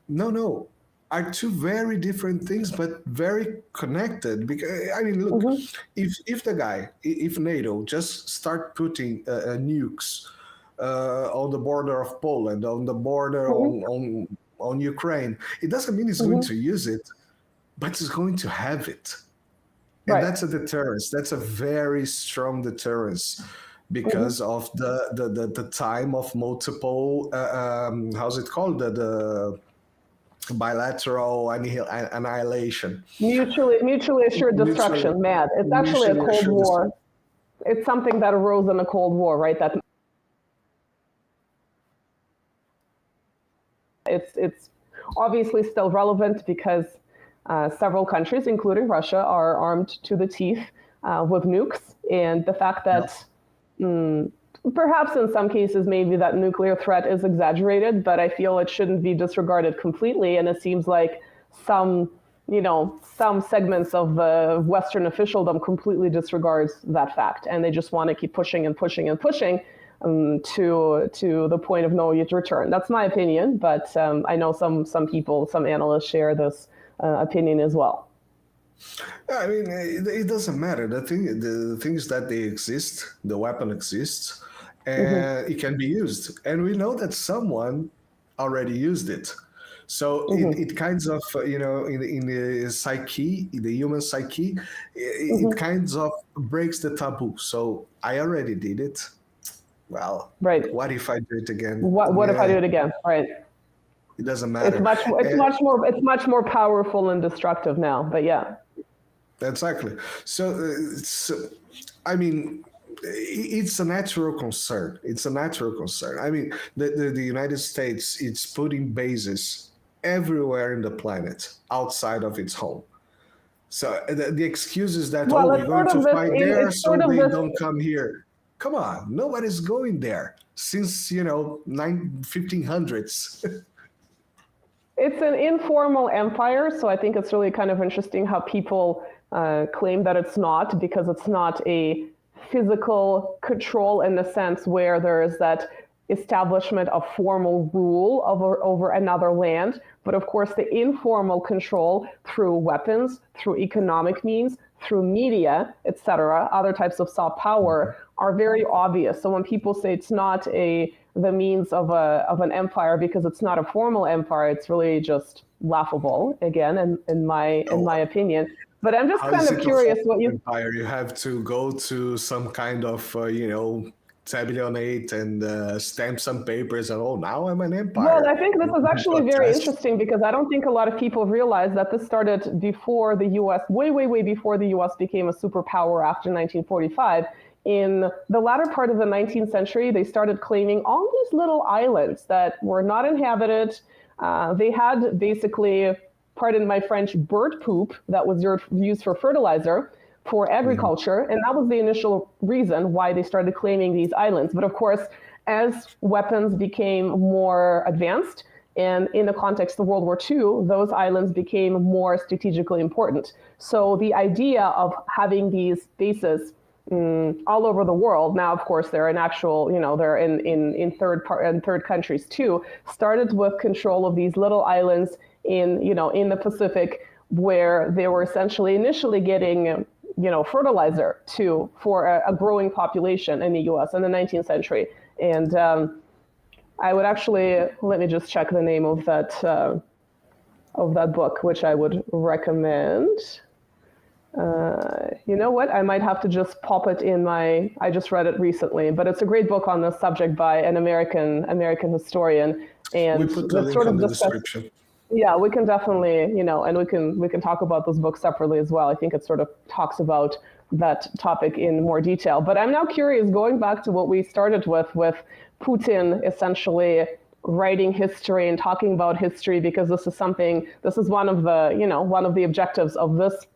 No, are two very different things, but very connected. Because I mean, look, if NATO just start putting nukes on the border of Poland, on the border on Ukraine, it doesn't mean it's going to use it, but it's going to have it, and that's a deterrence. That's a very strong deterrence because of the time of multiple how's it called, the bilateral annihilation, mutually assured destruction. Mad. It's actually a Cold War. It's something that arose in the Cold War, right? That it's obviously still relevant because several countries, including Russia, are armed to the teeth with nukes, and the fact that perhaps in some cases, maybe that nuclear threat is exaggerated, but I feel it shouldn't be disregarded completely. And it seems like some segments of Western officialdom completely disregards that fact. And they just want to keep pushing and pushing and pushing to the point of no return. That's my opinion, but I know some people, some analysts share this opinion as well. I mean, it doesn't matter. The thing is that they exist, the weapon exists, and it can be used. And we know that someone already used it. So it kinds of, in the psyche, in the human psyche, it kinds of breaks the taboo. So I already did it. Well, what if I do it again? What if I do it again? Right. It doesn't matter. It's much more powerful and destructive now. But yeah. Exactly. So, I mean, it's a natural concern. It's a natural concern. I mean, the United States, it's putting bases everywhere in the planet outside of its home. So the excuse is that, we're going to fight there, so they don't come here. Come on, nobody's going there since, 1500s. It's an informal empire, so I think it's really kind of interesting how people claim that it's not, because it's not a physical control in the sense where there is that establishment of formal rule over another land. But of course, the informal control through weapons, through economic means, through media, etc., other types of soft power are very obvious. So when people say it's not the means of an empire because it's not a formal empire, it's really just laughable, again, in my opinion. But I'm just kind of curious what you... Empire? You have to go to some kind of, tabulate and stamp some papers and, now I'm an empire. Well, I think this is actually very interesting because I don't think a lot of people realize that this started before the U.S., way before the U.S. became a superpower after 1945. In the latter part of the 19th century, they started claiming all these little islands that were not inhabited. They had basically, pardon my French, bird poop that was used for fertilizer for agriculture. And that was the initial reason why they started claiming these islands. But of course, as weapons became more advanced, and in the context of World War II, those islands became more strategically important. So the idea of having these bases all over the world, now of course they're in actual, they're in third countries too, started with control of these little islands in the Pacific, where they were essentially initially getting fertilizer for a growing population in the U.S. in the 19th century. And I would actually, let me just check the name of that book, which I would recommend. You know what? I might have to just pop it in I just read it recently, but it's a great book on this subject by an American historian. And we put the link in the description. Yeah, we can definitely, and we can talk about this book separately as well. I think it sort of talks about that topic in more detail. But I'm now curious, going back to what we started with Putin essentially writing history and talking about history, because this is one of the objectives of this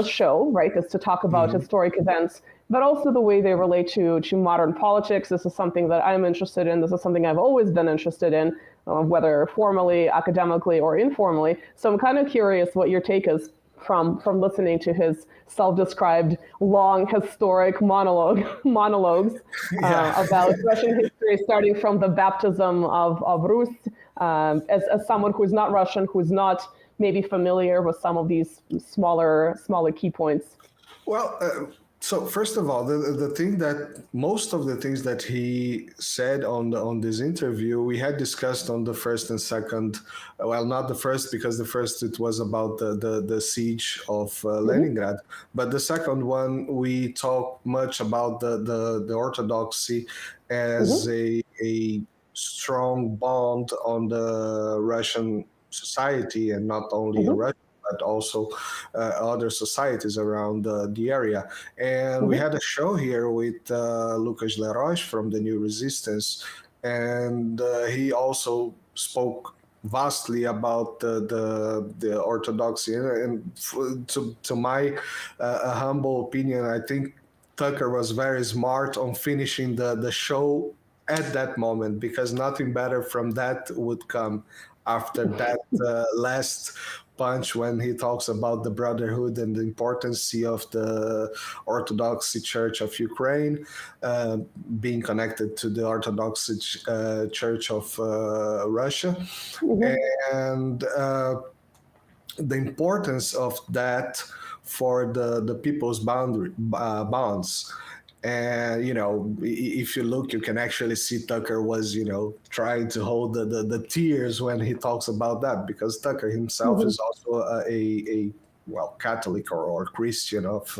show, right, is to talk about historic events, but also the way they relate to modern politics. This is something that I'm interested in. This is something I've always been interested in, whether formally, academically, or informally. So I'm kind of curious what your take is from listening to his self-described long historic monologues about Russian history, starting from the baptism of Rus, as someone who's not Russian, who's not maybe familiar with some of these smaller key points. Well, so first of all, the thing that most of the things that he said on this interview, we had discussed on the first and second. Well, not the first, because the first it was about the siege of Leningrad, but the second one we talked much about the orthodoxy as a strong bond on the Russian society, and not only Russia, but also other societies around the area. And we had a show here with Lucas Leroy from the New Resistance, and he also spoke vastly about the orthodoxy. And to my humble opinion, I think Tucker was very smart on finishing the show at that moment, because nothing better from that would come after that last punch, when he talks about the brotherhood and the importance of the Orthodox Church of Ukraine being connected to the Orthodox Church of Russia, and the importance of that for the people's bonds. And, if you look, you can actually see Tucker was, trying to hold the tears when he talks about that, because Tucker himself is also a Catholic or Christian of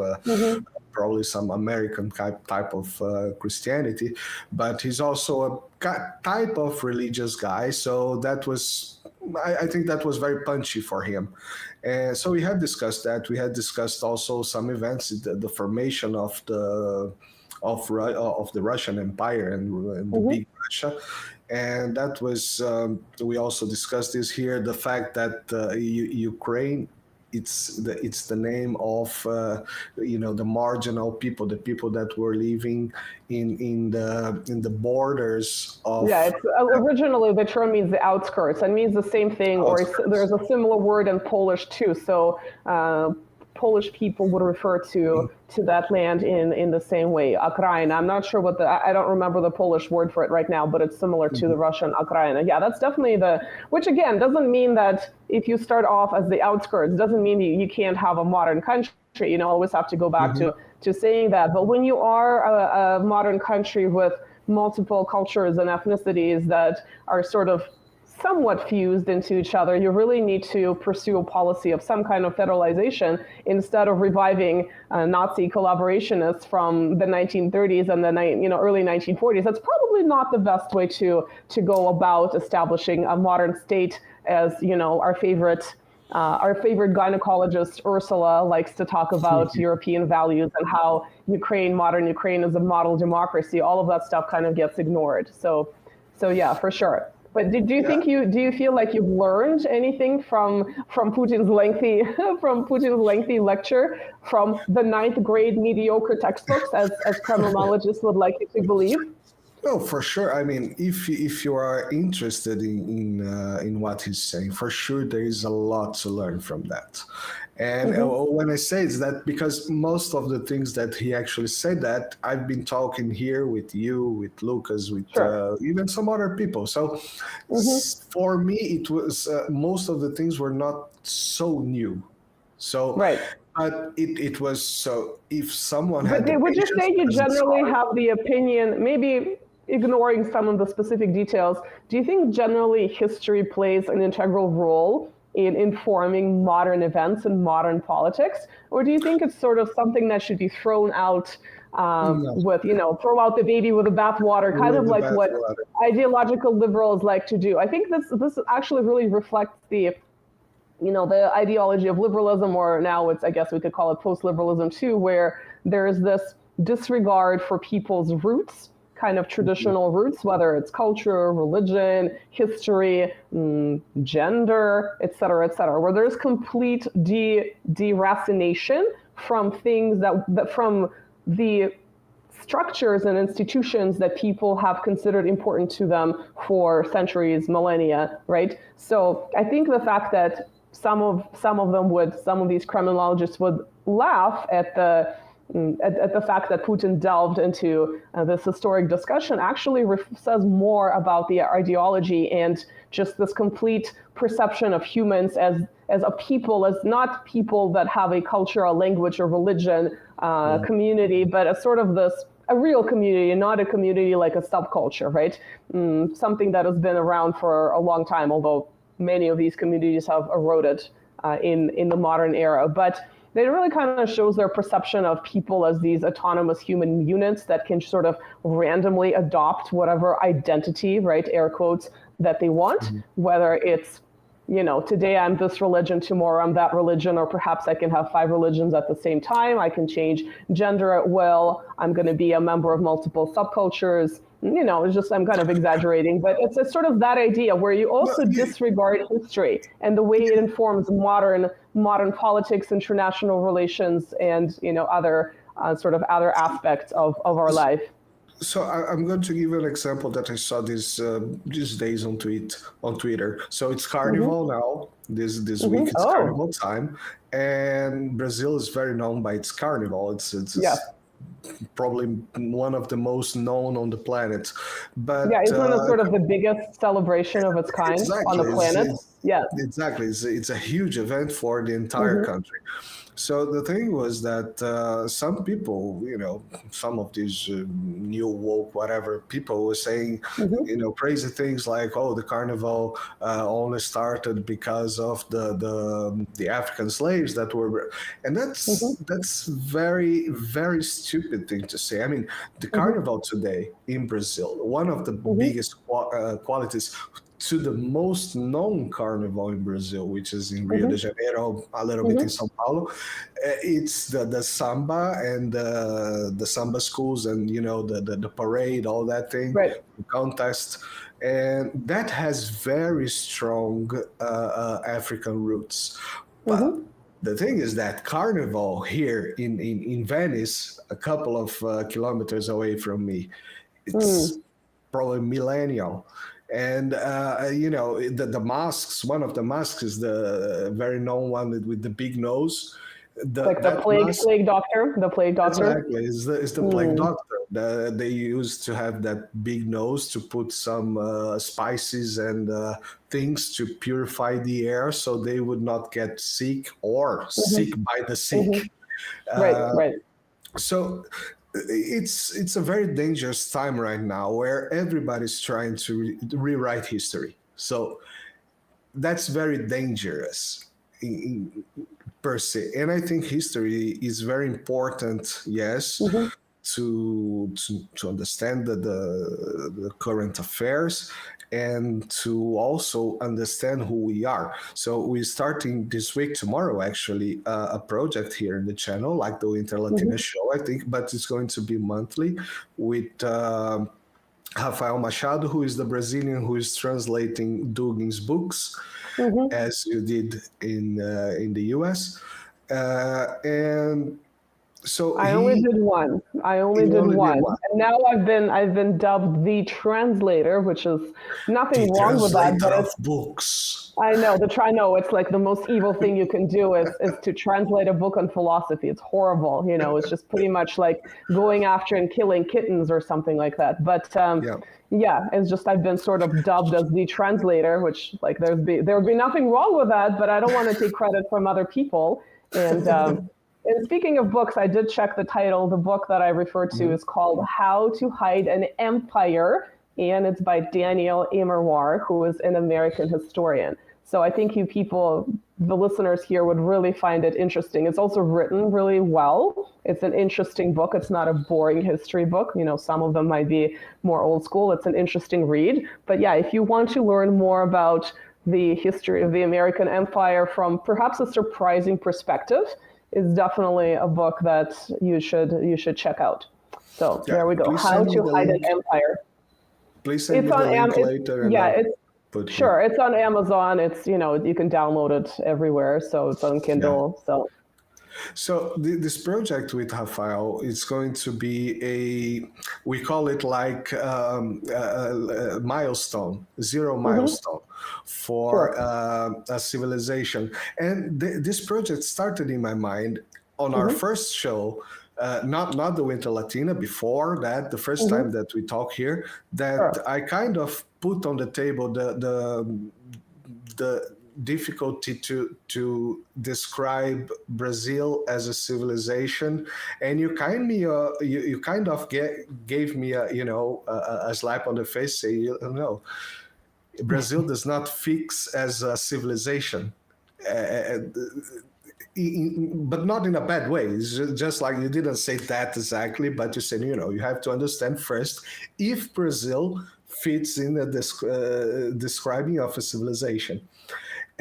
probably some American type of Christianity, but he's also a type of religious guy. So that was, I think that was very punchy for him. And so we had discussed that. We had discussed also some events, the formation of the Russian Empire and the big Russia. And that was, we also discussed this here, the fact that Ukraine, it's the name of the marginal people, the people that were living in the borders of. Yeah, it's originally the term means the outskirts, and means the same thing, or there's a similar word in Polish too. So Polish people would refer to that land in the same way, Ukraina. I'm not sure I don't remember the Polish word for it right now, but it's similar to the Russian Ukraina. Yeah, that's definitely which again, doesn't mean that if you start off as the outskirts, doesn't mean you can't have a modern country. Always have to go back to saying that. But when you are a modern country with multiple cultures and ethnicities that are sort of somewhat fused into each other, you really need to pursue a policy of some kind of federalization instead of reviving Nazi collaborationists from the 1930s and the early 1940s. That's probably not the best way to go about establishing a modern state, as our favorite gynecologist Ursula likes to talk about European values and how modern Ukraine is a model democracy. All of that stuff kind of gets ignored. So yeah, for sure. But do you feel like you've learned anything from Putin's lengthy lecture from the 9th grade mediocre textbooks, as criminologists would like you to believe? No, for sure. I mean, if you are interested in what he's saying, for sure there is a lot to learn from that. And when I say it's that, because most of the things that he actually said, that I've been talking here with you, with Lucas, with even some other people. So for me, it was most of the things were not so new. So but it was so. If someone had, but would you say you generally have the opinion, maybe ignoring some of the specific details, do you think generally history plays an integral role in informing modern events and modern politics? Or do you think it's sort of something that should be thrown out with, throw out the baby with the bathwater, kind of like what ideological liberals like to do? I think this actually really reflects the ideology of liberalism, or now I guess we could call it post-liberalism too, where there is this disregard for people's roots, kind of traditional roots, whether it's culture, religion, history, gender, et cetera, where there's complete deracination from things that from the structures and institutions that people have considered important to them for centuries, millennia, right? So I think the fact that some of these criminologists would laugh at the fact that Putin delved into this historic discussion actually says more about the ideology and just this complete perception of humans as a people, as not people that have a culture, a language, or religion community, but as sort of a real community, not a community like a subculture, right? Something that has been around for a long time, although many of these communities have eroded in the modern era. But it really kind of shows their perception of people as these autonomous human units that can sort of randomly adopt whatever identity, right, air quotes, that they want, whether it's, today I'm this religion, tomorrow I'm that religion, or perhaps I can have 5 religions at the same time. I can change gender at will. I'm going to be a member of multiple subcultures. It's just, I'm kind of exaggerating, but it's a sort of that idea where you also disregard history and the way it informs modern politics, international relations, and other other aspects of our life. So I'm going to give an example that I saw these days on Twitter. So it's Carnival now. This week it's Carnival time, and Brazil is very known by its Carnival. It's probably one of the most known on the planet. But it's one of sort of the biggest celebration of its kind on the planet. Exactly. It's a huge event for the entire country. So the thing was that some people, some of these new woke whatever people were saying, crazy things like, oh, the carnival only started because of the African slaves that were, and that's very, very stupid thing to say. I mean, the carnival today in Brazil, one of the biggest qualities to the most known carnival in Brazil, which is in Rio de Janeiro, a little bit in Sao Paulo. It's the samba and the samba schools and, the parade, all that thing, the contest. And that has very strong African roots. But the thing is that carnival here in Venice, a couple of kilometers away from me, it's probably millennial. And, the masks, one of the masks is the very known one with the big nose. The plague doctor? The plague doctor? Exactly, it's the plague doctor. They used to have that big nose to put some spices and things to purify the air so they would not get sick or sick by the sick. Right. So it's a very dangerous time right now where everybody's trying to rewrite history. So that's very dangerous per se. And I think history is very important, yes, to understand the current affairs and to also understand who we are. So we're starting this week, tomorrow actually, a project here in the channel, like the Winter Latina show, I think, but it's going to be monthly with Rafael Machado, who is the Brazilian who is translating Dugin's books, as you did in the US. And so I only did one. And now I've been dubbed the translator, which is nothing wrong with that. But it's books. I know it's like the most evil thing you can do is to translate a book on philosophy. It's horrible. It's just pretty much like going after and killing kittens or something like that. But it's just I've been sort of dubbed as the translator, which like there would be nothing wrong with that, but I don't want to take credit from other people. And and speaking of books, I did check the title. The book that I referred to is called How to Hide an Empire, and it's by Daniel Immerwahr, who is an American historian. So I think you people, the listeners here, would really find it interesting. It's also written really well. It's an interesting book. It's not a boring history book. Some of them might be more old school. It's an interesting read. But yeah, if you want to learn more about the history of the American empire from perhaps a surprising perspective, is definitely a book that you should check out. So there we go. How to Hide an Empire. Please send me the link later. It's on Amazon. It's you can download it everywhere. So it's on Kindle. So this project with Rafael is going to be we call it like a milestone, zero milestone for a civilization. And this project started in my mind on our first show, not the Winter Latina, before that, the first time that we talk here, that I kind of put on the table the difficulty to describe Brazil as a civilization, and you kind of gave me a slap on the face, say no, Brazil does not fix as a civilization, but not in a bad way. It's just like you didn't say that exactly, but you said you have to understand first if Brazil fits in the describing of a civilization.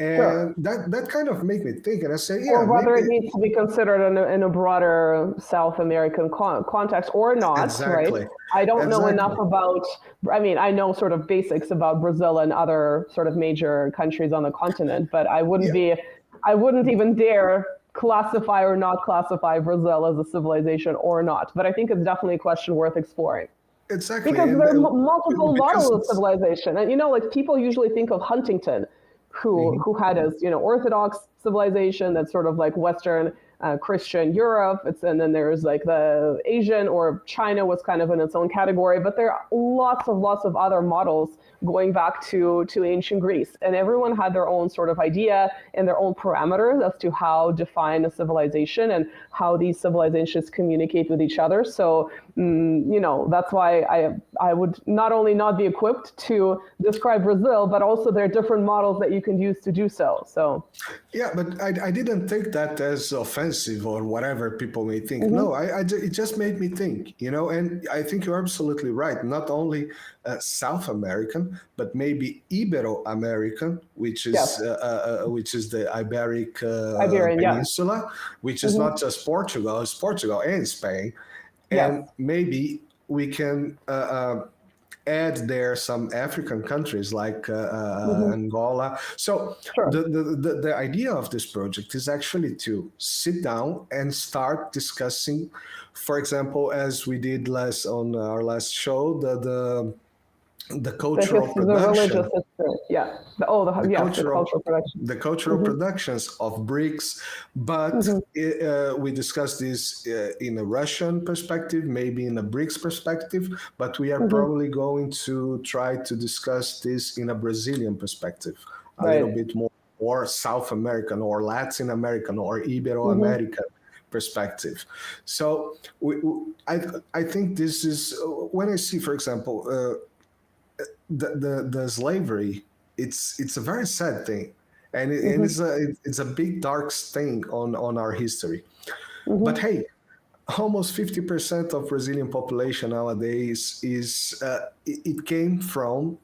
And that kind of made me think, and I say, or whether it needs to be considered in a broader South American context or not, exactly. Right? I don't know enough about, I know sort of basics about Brazil and other sort of major countries on the continent, but I wouldn't even dare classify or not classify Brazil as a civilization or not. But I think it's definitely a question worth exploring. Exactly. Because there are multiple models of civilization. And, people usually think of Huntington, who had his, Orthodox civilization that's sort of like Western Christian Europe, and then there's like the Asian, or China was kind of in its own category, but there are lots of other models going back to ancient Greece, and everyone had their own sort of idea and their own parameters as to how define a civilization and how these civilizations communicate with each other. So that's why I would not only not be equipped to describe Brazil, but also there are different models that you can use to do so. So yeah, but I didn't take that as offensive or whatever people may think. No, it just made me think, and I think you're absolutely right. Not only South American, but maybe Ibero-American, which is the Iberian Peninsula, which is not just Portugal, it's Portugal and Spain. And maybe we can add there some African countries like Angola. So the idea of this project is actually to sit down and start discussing, for example, as we did on our last show, the cultural production. The cultural productions of BRICS, but we discussed this in a Russian perspective, maybe in a BRICS perspective, but we are probably going to try to discuss this in a Brazilian perspective, a little bit more, or South American, or Latin American, or Ibero-American perspective. So I think this is, when I see, for example, the slavery, it's a very sad thing, and it's a big dark stain on our history. But hey, almost 50% of Brazilian population nowadays it came from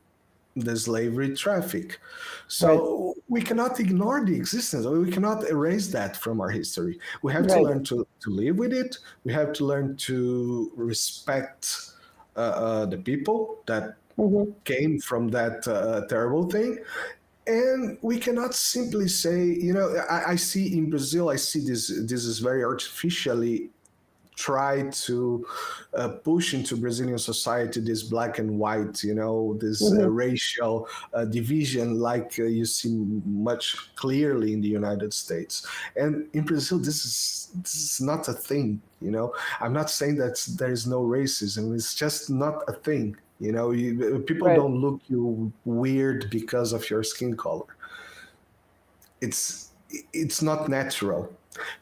the slavery traffic. So we cannot ignore the existence. We cannot erase that from our history. We have to learn to live with it. We have to learn to respect the people that came from that terrible thing. And we cannot simply say, I see in Brazil, I see this is very artificially try to push into Brazilian society this black and white, this racial division like you see much clearly in the United States. And in Brazil, this is not a thing, I'm not saying that there is no racism, it's just not a thing. People don't look you weird because of your skin color. It's not natural.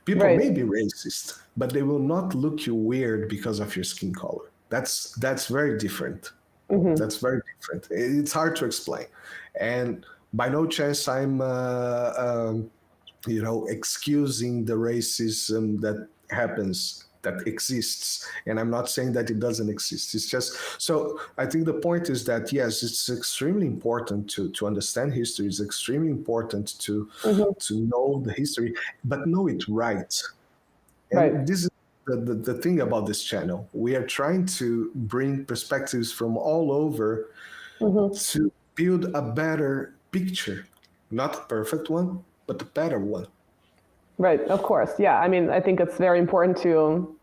People may be racist, but they will not look you weird because of your skin color. That's very different. That's very different. It's hard to explain. And by no chance I'm excusing the racism that happens, that exists, and I'm not saying that it doesn't exist. It's just, so I think the point is that yes, it's extremely important to understand history. It's extremely important to know the history, but know it right. And this is the thing about this channel. We are trying to bring perspectives from all over to build a better picture, not a perfect one, but a better one. Right, of course. Yeah, I mean, I think it's very important to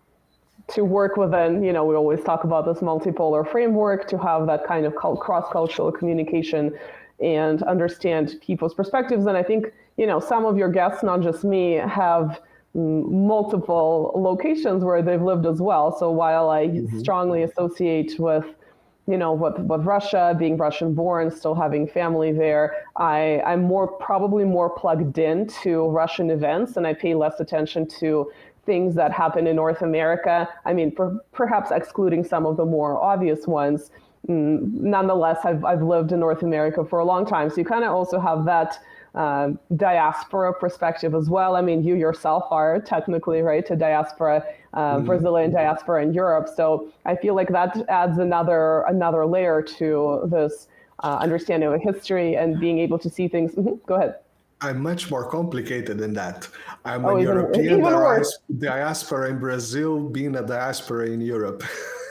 work within, we always talk about this multipolar framework, to have that kind of cross-cultural communication and understand people's perspectives. And I think, some of your guests, not just me, have multiple locations where they've lived as well. So while I strongly associate with with Russia, being Russian-born, still having family there, I'm probably more plugged in to Russian events, and I pay less attention to things that happen in North America. I mean, perhaps excluding some of the more obvious ones. Nonetheless, I've lived in North America for a long time, so you kind of also have that diaspora perspective as well. I mean, you yourself are technically, right, a diaspora, Brazilian diaspora in Europe. So I feel like that adds another layer to this understanding of history and being able to see things. Go ahead. I'm much more complicated than that. I'm a European diaspora in Brazil, being a diaspora in Europe.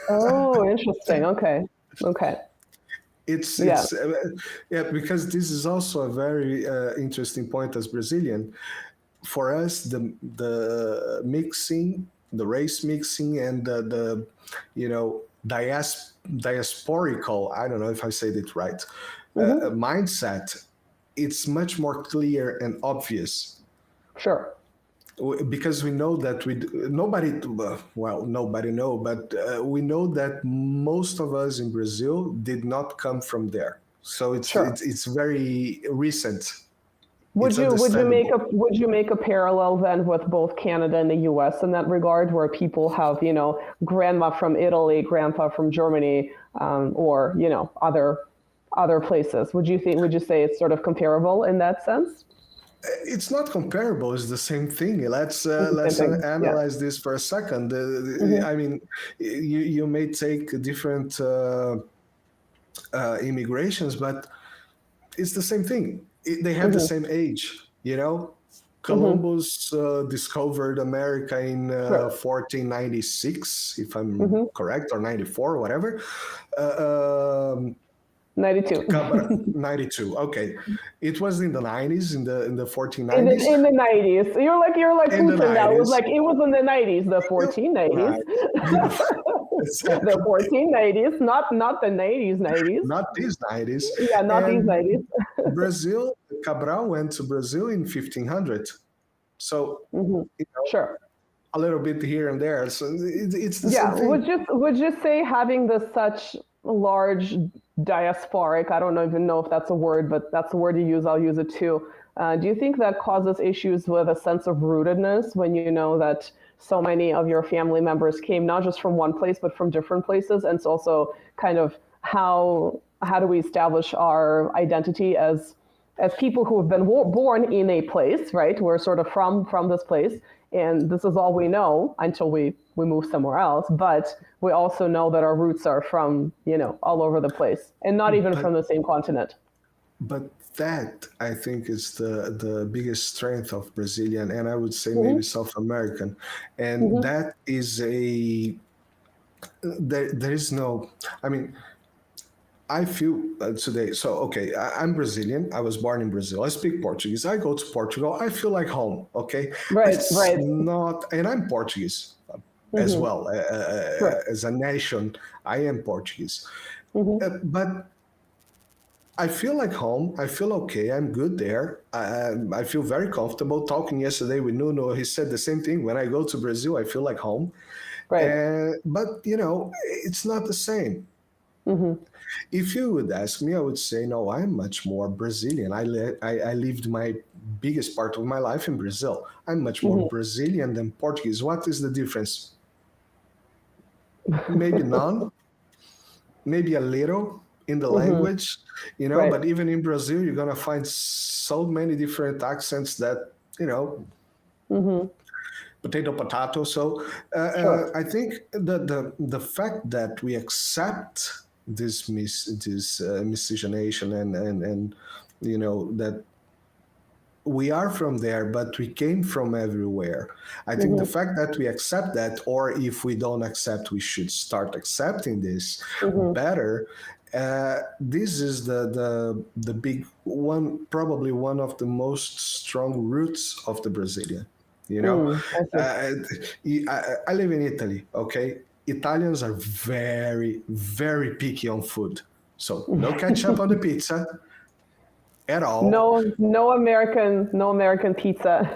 Oh, interesting. Okay. It's because this is also a very interesting point as Brazilian. For us, the race mixing and the diasporical, I don't know if I said it right, mindset, it's much more clear and obvious. Sure. because we know that nobody know, but we know that most of us in Brazil did not come from there. So it's very recent. Would you make a parallel then with both Canada and the U.S. in that regard, where people have, grandma from Italy, grandpa from Germany, or other places? Would you say it's sort of comparable in that sense? It's not comparable. It's the same thing. Let's analyze this for a second. I mean, you may take different immigrations, but it's the same thing. They have the same age, Columbus discovered America in 1496, if I'm correct, or 94, or whatever. 92. 92. Okay, it was in the 90s, in the 1490s. In the 90s, you're like Putin. That was like it was in the 90s, the 1490s. Right. The 1490s, not the 90s. Not these 90s. Yeah, not these 90s. Brazil, Cabral went to Brazil in 1500. So, sure. A little bit here and there. So it's the same thing. Would you say having such large diasporic, I don't even know if that's a word, but that's the word you use, I'll use it too. Do you think that causes issues with a sense of rootedness when you know that so many of your family members came not just from one place, but from different places? And it's also kind of how do we establish our identity as people who have been born in a place, right? We're sort of from this place, and this is all we know until we move somewhere else. But we also know that our roots are from, all over the place, and not even from the same continent. But that, I think, is the biggest strength of Brazilian, and I would say maybe South American. And that is there is no, I mean, I feel today, so, okay, I'm Brazilian. I was born in Brazil. I speak Portuguese. I go to Portugal. I feel like home, okay? Right. And I'm Portuguese as well. As a nation, I am Portuguese. But I feel like home. I feel okay. I'm good there. I feel very comfortable. Talking yesterday with Nuno, he said the same thing. When I go to Brazil, I feel like home. Right. But, it's not the same. If you would ask me, I would say, no, I'm much more Brazilian. I lived my biggest part of my life in Brazil. I'm much more Brazilian than Portuguese. What is the difference? Maybe none, maybe a little in the language, right. But even in Brazil, you're going to find so many different accents that, potato. So sure. I think the fact that we accept this miscegenation and that we are from there, but we came from everywhere. I think the fact that we accept that, or if we don't accept, we should start accepting this better. This is the big one, probably one of the most strong roots of the Brazilian. I live in Italy, okay? Italians are very, very picky on food. So no ketchup on the pizza at all. No American pizza.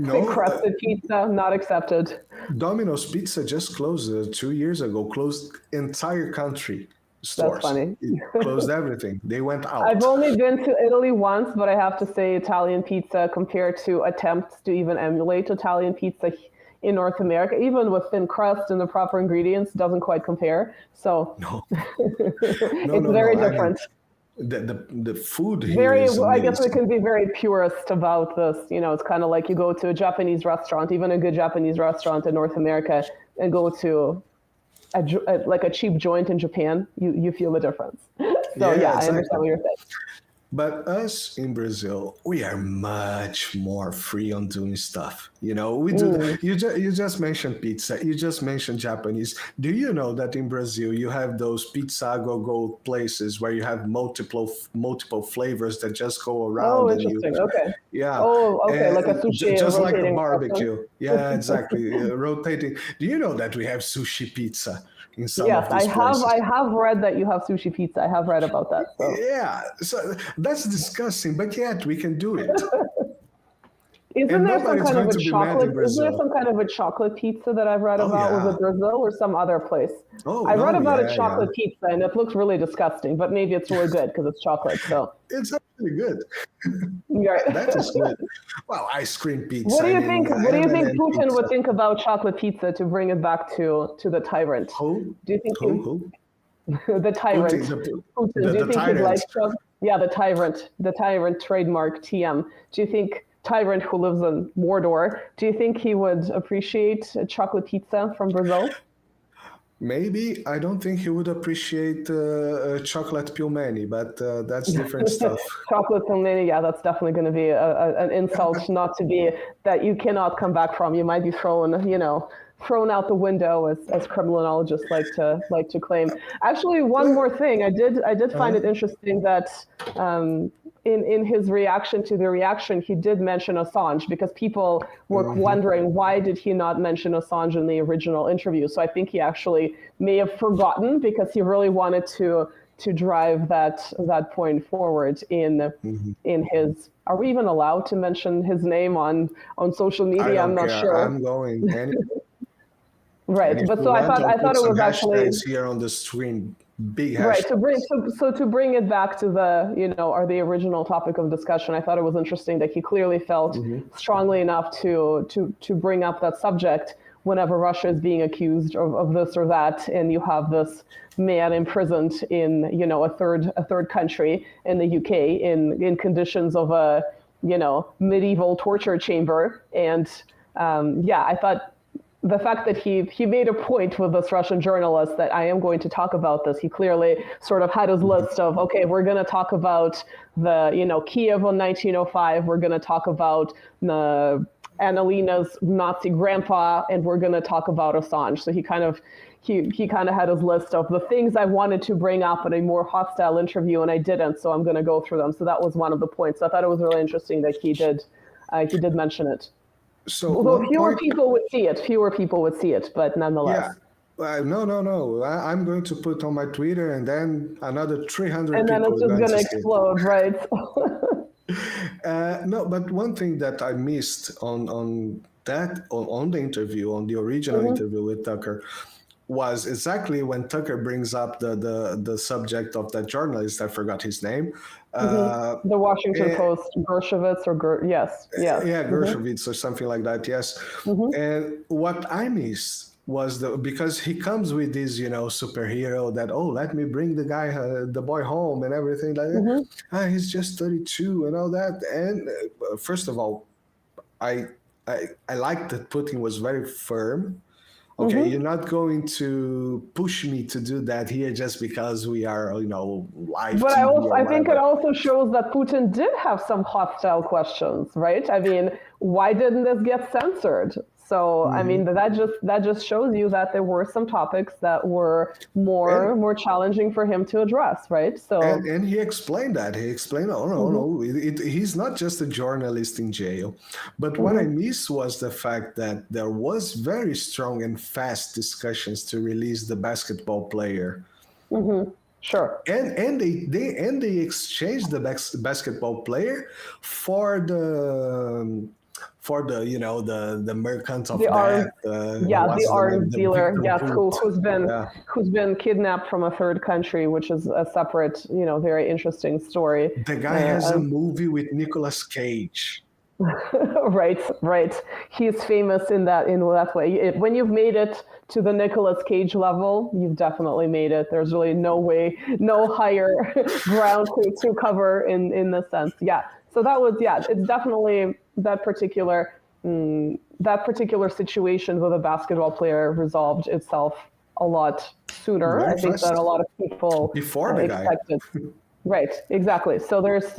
Thick crusted pizza, not accepted. Domino's Pizza just closed 2 years ago, closed entire country stores. That's funny. It closed everything. They went out. I've only been to Italy once, but I have to say Italian pizza compared to attempts to even emulate Italian pizza in North America, even with thin crust and the proper ingredients, doesn't quite compare. So it's very different. I mean, the food here is amazing. I guess we can be very purist about this. It's kind of like you go to a Japanese restaurant, even a good Japanese restaurant in North America, and go to a cheap joint in Japan, you feel the difference. So exactly. I understand what you're saying. But us in Brazil, we are much more free on doing stuff. We do. You just mentioned pizza. You just mentioned Japanese. Do you know that in Brazil you have those pizza go places where you have multiple flavors that just go around? Oh, interesting. Okay. Yeah. Oh, okay. Like a sushi. Just like a barbecue. Stuff. Yeah, exactly. Rotating. Do you know that we have sushi pizza? Yes, I have read that you have sushi pizza. I have read about that. So. Yeah, so that's disgusting, but yet we can do it. Isn't there some kind of a chocolate? Isn't there some kind of a chocolate pizza that I've read about? Was it Brazil or some other place? I read about a chocolate pizza, and it looks really disgusting, but maybe it's really good because it's chocolate. So it's actually good. Right. That is good. Well, ice cream pizza. What do you think? What do you think Putin would think about chocolate pizza? To bring it back to the tyrant. Who? Do you think who? The tyrant. Putin. Do you think he'd like chocolate? Yeah, the tyrant trademark TM. Do you think tyrant who lives in Mordor, do you think he would appreciate a chocolate pizza from Brazil? Maybe. I don't think he would appreciate chocolate pilmeni, but that's different stuff. Chocolate pilmeni, yeah, that's definitely going to be an insult not to be, that you cannot come back from. You might be thrown out the window, as criminologists like to claim. Actually, one more thing, I did find it interesting that in his reaction to the reaction, he did mention Assange, because people were wondering why did he not mention Assange in the original interview. So I think he actually may have forgotten, because he really wanted to drive that point forward in his. Are we even allowed to mention his name on social media? I'm not sure. I'm going. Right, but so I thought it was actually here on the screen. Big hashtag. Right, to bring it back to the original topic of discussion, I thought it was interesting that he clearly felt strongly enough to bring up that subject whenever Russia is being accused of this or that, and you have this man imprisoned in a third country in the UK in conditions of a medieval torture chamber, and I thought. The fact that he made a point with this Russian journalist that I am going to talk about this, he clearly sort of had his list of, okay, we're going to talk about the, Kiev in 1905, we're going to talk about Annalina's Nazi grandpa, and we're going to talk about Assange. So he kind of had his list of the things I wanted to bring up in a more hostile interview, and I didn't, so I'm going to go through them. So that was one of the points. So I thought it was really interesting that he did mention it. So although fewer people would see it, but nonetheless. Yeah. No. I'm going to put on my Twitter, and then another 300 and people. And then it's just going to explode, right? No, but one thing that I missed on the interview, on the original interview with Tucker, was exactly when Tucker brings up the subject of that journalist. I forgot his name. The Washington Post, Gershowitz yes. Yeah, Gershowitz or something like that, yes. And what I missed was because he comes with this, superhero that, let me bring the boy home and everything like that. He's just 32 and all that. And first of all, I like that Putin was very firm. Okay, you're not going to push me to do that here just because we are, live. But I think it also shows that Putin did have some hostile questions, right? I mean, why didn't this get censored? So, I mean, that just shows you that there were some topics that were more challenging for him to address, right? So, and he explained that. He explained, no, he's not just a journalist in jail. But what I missed was the fact that there was very strong and fast discussions to release the basketball player. Sure. And they exchanged the basketball player for the merchant of death, the arms dealer, who's been kidnapped from a third country, which is a separate, very interesting story. The guy has a movie with Nicolas Cage. Right. He's famous in that way. When you've made it to the Nicolas Cage level, you've definitely made it. There's really no higher ground to cover in this sense. Yeah. So that was, it's definitely that particular situation with a basketball player resolved itself a lot sooner. I think that a lot of people before expected. Right, exactly. So there's,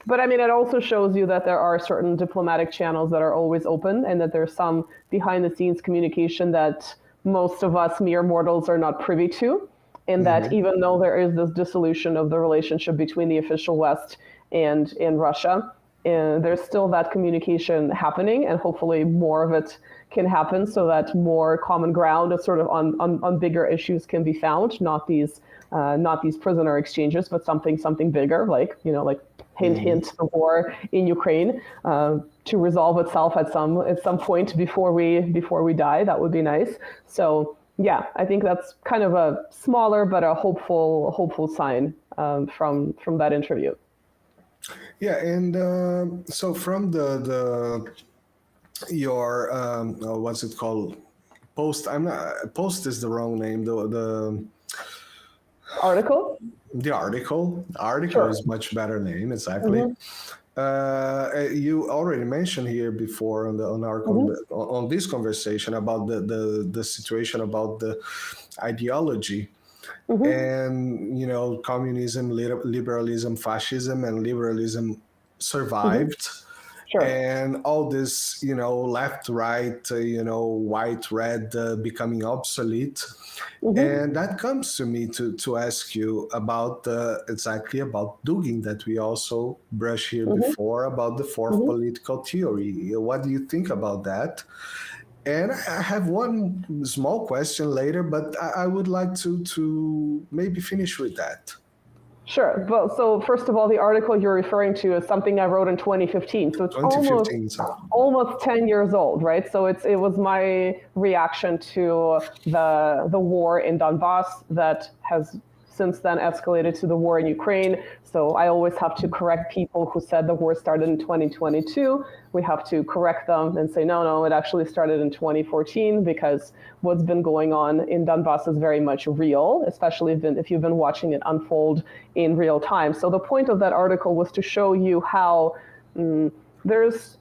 but I mean, it also shows you that there are certain diplomatic channels that are always open, and that there's some behind the scenes communication that most of us mere mortals are not privy to. And that even though there is this dissolution of the relationship between the official West and in Russia, there's still that communication happening, and hopefully more of it can happen so that more common ground is sort of on bigger issues can be found, not these prisoner exchanges, but something bigger, like hint, the war in Ukraine to resolve itself at some point before we die. That would be nice. So yeah, I think that's kind of a smaller but a hopeful sign from that interview. Yeah, and so from your what's it called? Post. Post is the wrong name. The article. The article Sure. is much better name, exactly. You already mentioned here before on this conversation about the situation about the ideology, and communism, liberalism, fascism, and liberalism survived. Sure. And all this, left, right, white, red, becoming obsolete. And that comes to me to ask you about exactly about Dugin, that we also brushed here before, about the fourth political theory. What do you think about that? And I have one small question later, but I would like to maybe finish with that. Sure. Well, so first of all, the article you're referring to is something I wrote in 2015. So it's almost 10 years old, right? So it was my reaction to the war in Donbass that has since then escalated to the war in Ukraine. So I always have to correct people who said the war started in 2022. We have to correct them and say, no, it actually started in 2014, because what's been going on in Donbass is very much real, especially if you've been watching it unfold in real time. So the point of that article was to show you how there's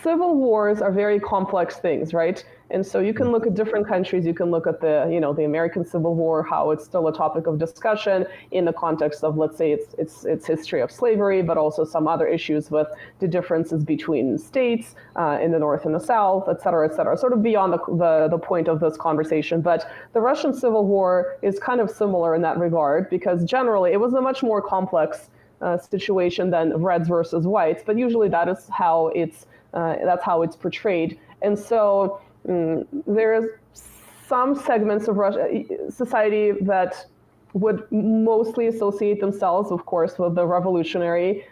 civil wars are very complex things, right? And so you can look at different countries. You can look at the American Civil War, how it's still a topic of discussion in the context of, let's say, its history of slavery, but also some other issues with the differences between states in the North and the South, et cetera, sort of beyond the point of this conversation. But the Russian Civil War is kind of similar in that regard, because generally it was a much more complex situation than reds versus whites, but usually that's how it's portrayed. And so there's some segments of Russia society that would mostly associate themselves, of course, with the revolutionary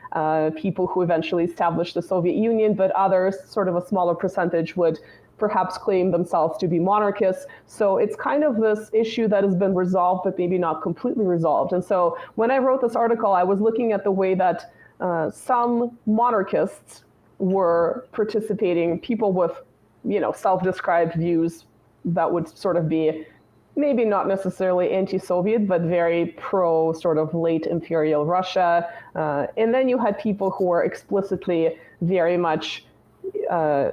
people who eventually established the Soviet Union, but others, sort of a smaller percentage, would perhaps claim themselves to be monarchists. So it's kind of this issue that has been resolved, but maybe not completely resolved. And so when I wrote this article, I was looking at the way that some monarchists were participating, people with self-described views that would sort of be maybe not necessarily anti-Soviet, but very pro sort of late imperial Russia. And then you had people who were explicitly very much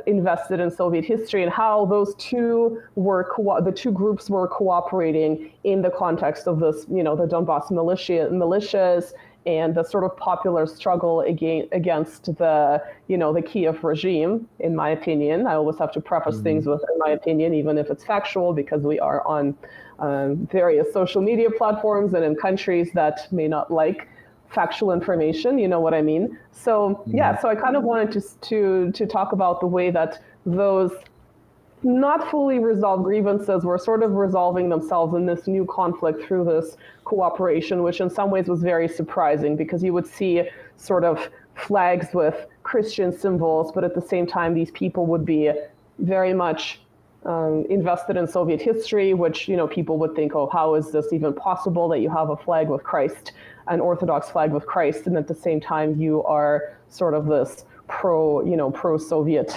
invested in Soviet history, and how those two the two groups were cooperating in the context of this, the Donbass militias, and the sort of popular struggle against the Kiev regime, in my opinion. I always have to preface things with, in my opinion, even if it's factual, because we are on various social media platforms and in countries that may not like factual information, you know what I mean? So yeah, so I kind of wanted to talk about the way that those not fully resolved grievances were sort of resolving themselves in this new conflict through this cooperation, which in some ways was very surprising, because you would see sort of flags with Christian symbols, but at the same time, these people would be very much invested in Soviet history, which, people would think, oh, how is this even possible that you have a flag with Christ, an Orthodox flag with Christ, and at the same time you are sort of this pro-Soviet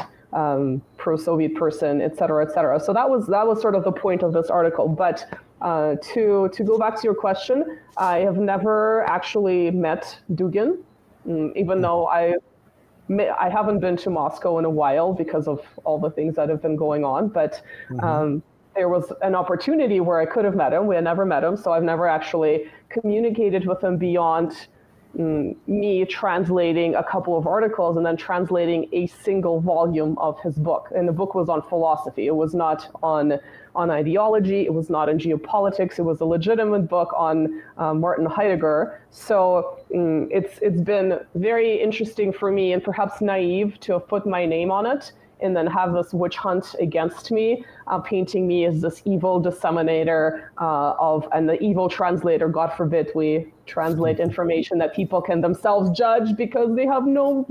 person, et cetera, et cetera. So that was sort of the point of this article. But to go back to your question, I have never actually met Dugin, even though I haven't been to Moscow in a while because of all the things that have been going on. But there was an opportunity where I could have met him. We had never met him, so I've never actually communicated with him beyond me translating a couple of articles and then translating a single volume of his book. And the book was on philosophy. It was not on ideology. It was not in geopolitics. It was a legitimate book on Martin Heidegger. So it's been very interesting for me, and perhaps naive, to have put my name on it and then have this witch hunt against me, painting me as this evil disseminator and the evil translator. God forbid we translate information that people can themselves judge because they have no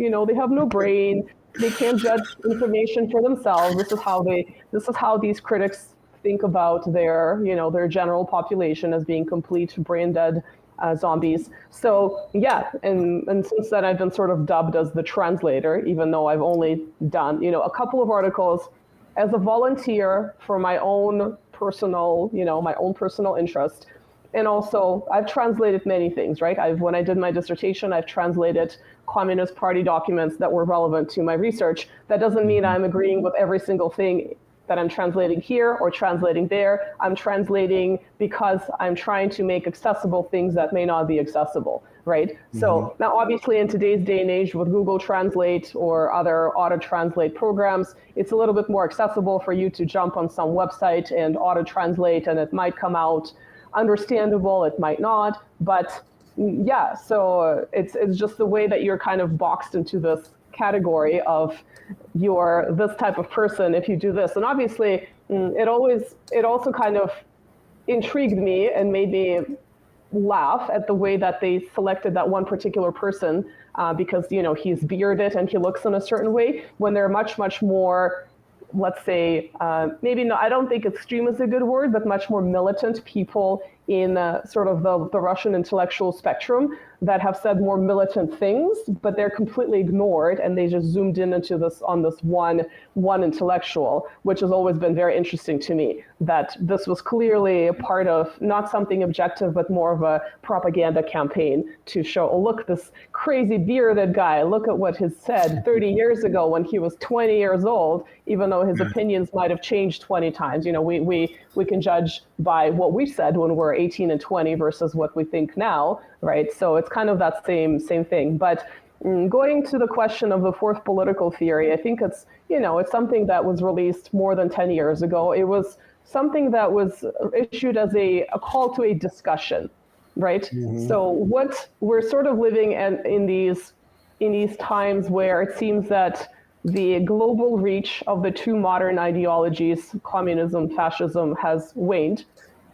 brain. They can't judge information for themselves. This is how these critics think about their general population as being complete brain dead zombies. So yeah, and since then I've been sort of dubbed as the translator, even though I've only done a couple of articles as a volunteer for my own personal interest. And also I've translated many things, right? When I did my dissertation, I've translated Communist Party documents that were relevant to my research. That doesn't mean I'm agreeing with every single thing that I'm translating here or translating there. I'm translating because I'm trying to make accessible things that may not be accessible, right? So now obviously in today's day and age with Google Translate or other auto-translate programs, it's a little bit more accessible for you to jump on some website and auto-translate, and it might come out understandable, it might not, but yeah, so it's just the way that you're kind of boxed into this category of you're this type of person if you do this. And obviously it also kind of intrigued me and made me laugh at the way that they selected that one particular person because he's bearded and he looks in a certain way, when they're much more, let's say, maybe not, I don't think extreme is a good word, but much more militant people in sort of the Russian intellectual spectrum that have said more militant things, but they're completely ignored, and they just zoomed in into this one intellectual, which has always been very interesting to me, that this was clearly a part of not something objective, but more of a propaganda campaign to show, oh, look, this crazy bearded guy, look at what he said 30 years ago when he was 20 years old, even though his opinions might have changed 20 times. We can judge by what we said when we're 18 and 20 versus what we think now, right? So it's kind of that same thing. But going to the question of the fourth political theory, I think it's something that was released more than 10 years ago. It was something that was issued as a call to a discussion, right? So what we're sort of living in these times where it seems that the global reach of the two modern ideologies, communism, fascism, has waned.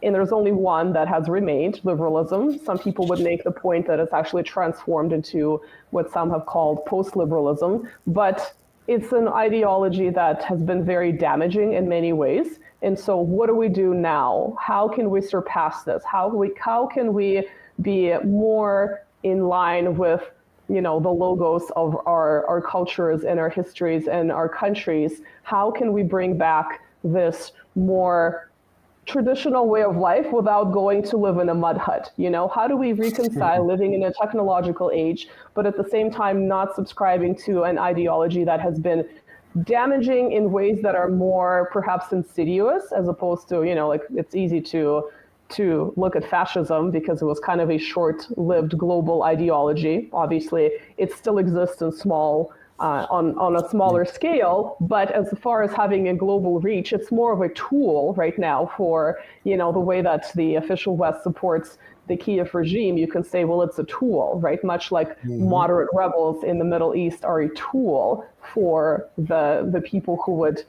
And there's only one that has remained, liberalism. Some people would make the point that it's actually transformed into what some have called post-liberalism. But it's an ideology that has been very damaging in many ways. And so what do we do now? How can we surpass this? How can we be more in line with the logos of our cultures and our histories and our countries? How can we bring back this more traditional way of life without going to live in a mud hut? How do we reconcile living in a technological age, but at the same time not subscribing to an ideology that has been damaging in ways that are more perhaps insidious, as opposed to, it's easy to look at fascism because it was kind of a short-lived global ideology. Obviously, it still exists in on a smaller scale, but as far as having a global reach, it's more of a tool right now for, the way that the official West supports the Kiev regime. You can say, well, it's a tool, right? Much like moderate rebels in the Middle East are a tool for the people who would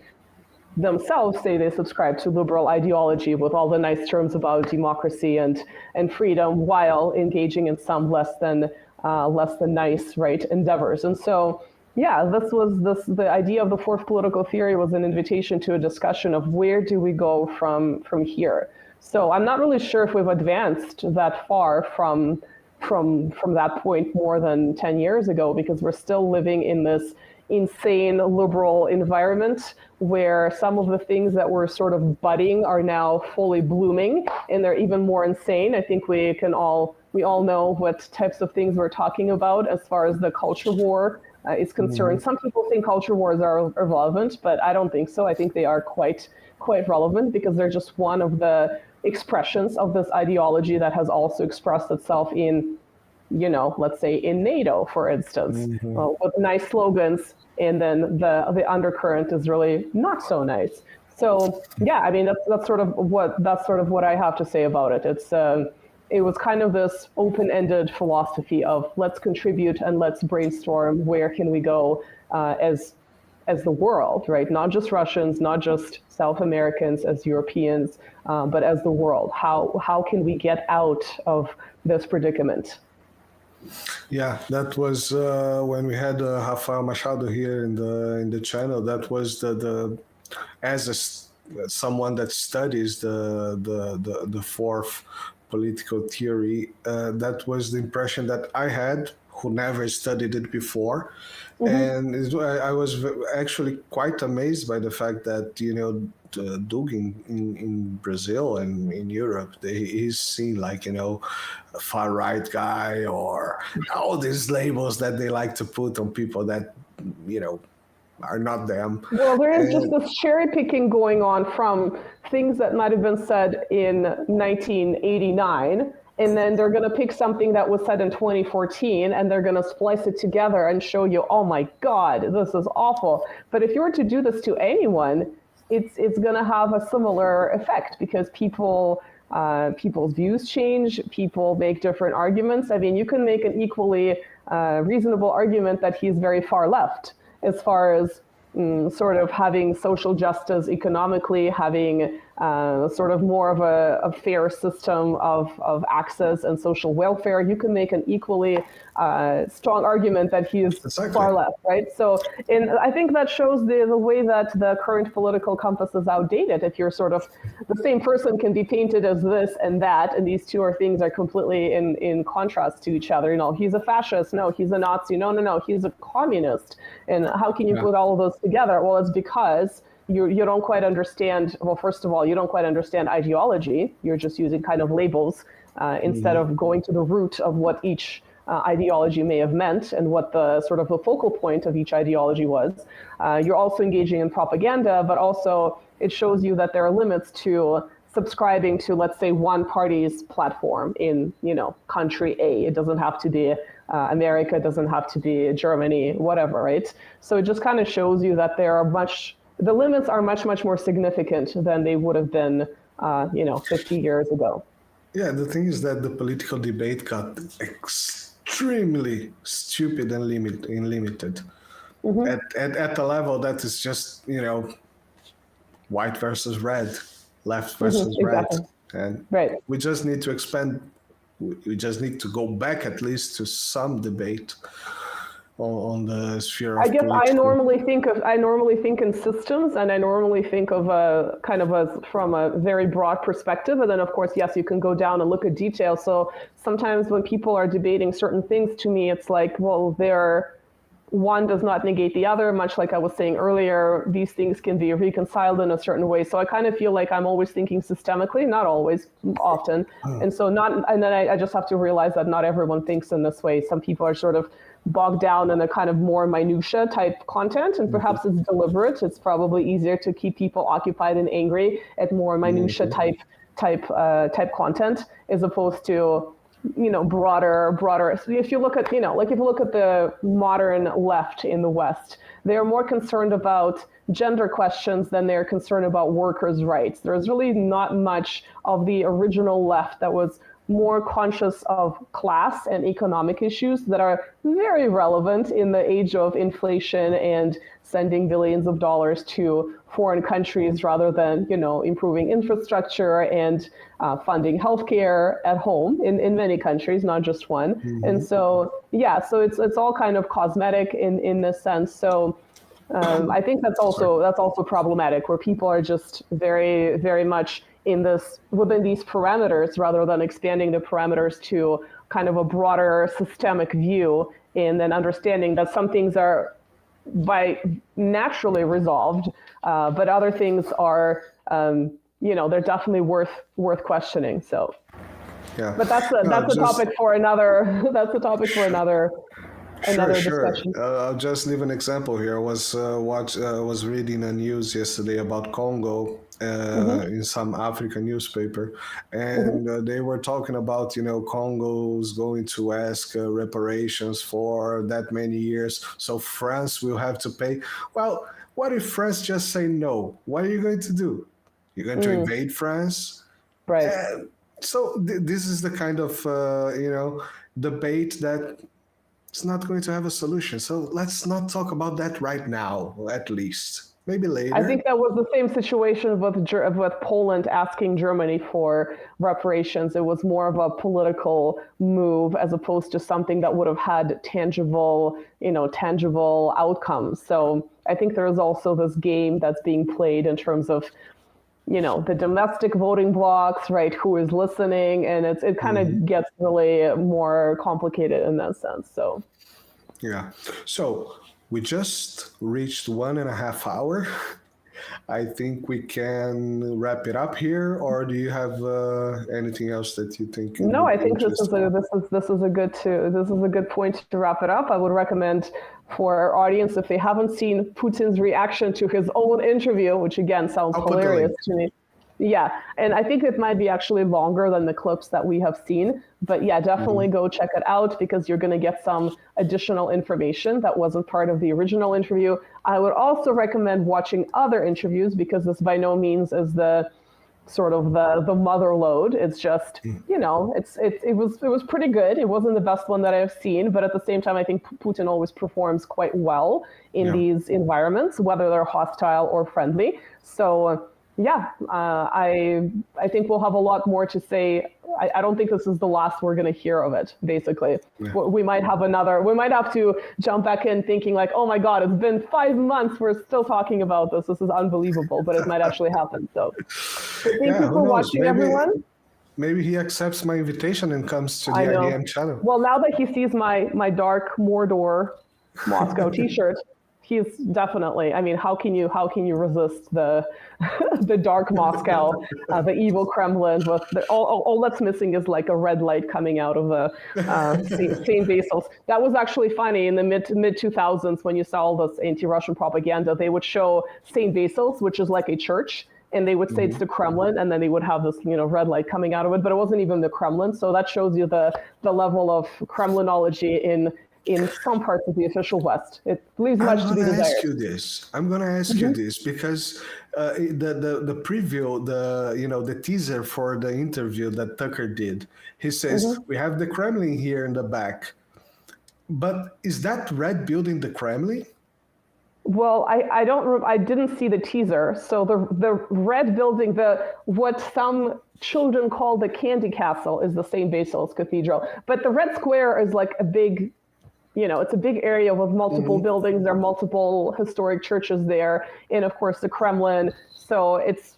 themselves say they subscribe to liberal ideology with all the nice terms about democracy and freedom, while engaging in some less than nice, right, endeavors. And so, yeah, the idea of the fourth political theory was an invitation to a discussion of where do we go from here. So I'm not really sure if we've advanced that far from that point more than 10 years ago, because we're still living in this insane liberal environment where some of the things that were sort of budding are now fully blooming, and they're even more insane. I think we all know what types of things we're talking about as far as the culture war is concerned. Some people think culture wars are irrelevant, but I don't think so. I think they are quite relevant, because they're just one of the expressions of this ideology that has also expressed itself in, let's say in NATO, for instance, with nice slogans, and then the undercurrent is really not so nice. So yeah, I mean that's sort of what I have to say about it. It was kind of this open-ended philosophy of let's contribute and let's brainstorm where can we go as as the world, right? Not just Russians, not just South Americans, as Europeans, but as the world. How can we get out of this predicament? Yeah, that was when we had Rafael Machado here in the channel. That was someone that studies the fourth political theory. That was the impression that I had, who never studied it before. And I was actually quite amazed by the fact that, Doug in Brazil and in Europe, he's seen like, a far right guy, or all these labels that they like to put on people that, are not them. Well, there is just this cherry picking going on from things that might have been said in 1989. And then they're going to pick something that was said in 2014, and they're going to splice it together and show you, oh my God, this is awful. But if you were to do this to anyone, it's going to have a similar effect, because people's views change, people make different arguments. I mean, you can make an equally reasonable argument that he's very far left, as far as sort of having social justice economically, having sort of more of a fair system of access and social welfare. You can make an equally strong argument that he is far left, right? So I think that shows the way that the current political compass is outdated. If you're sort of, the same person can be painted as this and that, and these two things are completely in contrast to each other. He's a fascist. No, he's a Nazi. No, he's a communist. And how can you put all of those together? Well, it's because you don't quite understand, well, first of all, you don't quite understand ideology. You're just using kind of labels instead of going to the root of what each ideology may have meant and what the sort of the focal point of each ideology was. You're also engaging in propaganda, but also it shows you that there are limits to subscribing to, let's say, one party's platform in, country A. It doesn't have to be America, it doesn't have to be Germany, whatever, right? So it just kind of shows you that the limits are much, much more significant than they would have been, 50 years ago. Yeah, the thing is that the political debate got extremely stupid and limited. At a level that is just, white versus red, left versus right. And we just need to expand. We just need to go back at least to some debate on the sphere of I guess political. I normally think in systems, and I normally think of from a very broad perspective. And then of course, yes, you can go down and look at detail. So sometimes when people are debating certain things, to me, it's like, well, one does not negate the other, much like I was saying earlier. These things can be reconciled in a certain way. So I kind of feel like I'm always thinking systemically, not always, often. And so and then I just have to realize that not everyone thinks in this way. Some people are sort of bogged down in a kind of more minutia type content, and perhaps it's deliberate. It's probably easier to keep people occupied and angry at more minutia type content, as opposed to broader. So if you look at the modern left in the West, they are more concerned about gender questions than they're concerned about workers' rights. There's really not much of the original left that was more conscious of class and economic issues that are very relevant in the age of inflation and sending billions of dollars to foreign countries rather than, improving infrastructure and funding healthcare at home in many countries, not just one. And so, so it's all kind of cosmetic in this sense. So I think that's also problematic, where people are just very, very much within these parameters, rather than expanding the parameters to kind of a broader systemic view, and then understanding that some things are naturally resolved, but other things are, they're definitely worth questioning. So, but that's a topic for another. That's a topic for another discussion. I'll just leave an example here. I was reading a news yesterday about Congo in some African newspaper, and they were talking about Congo's going to ask reparations for that many years, so France will have to pay. Well, what if France just say no? What are you going to do? You're going to invade France, right? So this is the kind of debate that it's not going to have a solution. So let's not talk about that right now, at least. Maybe later. I think that was the same situation with Poland asking Germany for reparations. It was more of a political move as opposed to something that would have had tangible outcomes. So I think there is also this game that's being played in terms of, the domestic voting blocks, right? Who is listening, and it kind of gets really more complicated in that sense. So, yeah. So we just reached 1.5 hours. I think we can wrap it up here, or do you have anything else that you think? No, I think this is a good point to wrap it up. I would recommend for our audience, if they haven't seen Putin's reaction to his own interview, which again sounds hilarious to me. Yeah, and I think it might be actually longer than the clips that we have seen. But yeah, definitely go check it out because you're going to get some additional information that wasn't part of the original interview. I would also recommend watching other interviews because this by no means is the sort of the mother load. It's just, it was pretty good. It wasn't the best one that I've seen, but at the same time, I think Putin always performs quite well in these environments, whether they're hostile or friendly. So I think we'll have a lot more to say. I don't think this is the last we're going to hear of it, basically. Yeah. We might have to jump back in thinking like, oh my God, it's been 5 months. We're still talking about this. This is unbelievable, but it might actually happen. So thank you for watching, everyone. Maybe he accepts my invitation and comes to the IDM channel. Well, now that he sees my dark Mordor Moscow t-shirt, he's definitely, how can you resist the dark Moscow, the evil Kremlin with all that's missing is like a red light coming out of the St. Basil's. That was actually funny in the mid 2000s when you saw all this anti-Russian propaganda. They would show St. Basil's, which is like a church, and they would say it's the Kremlin, and then they would have this red light coming out of it, but it wasn't even the Kremlin. So that shows you the level of Kremlinology in some parts of the official West. It leaves much to be desired. I'm going to ask you this because the preview, the teaser for the interview that Tucker did, he says, we have the Kremlin here in the back. But is that red building the Kremlin? Well, I didn't see the teaser. So the red building, what some children call the Candy Castle, is the St. Basil's Cathedral. But the red square is like a big, it's a big area with multiple buildings. There are multiple historic churches there, and of course the Kremlin. So it's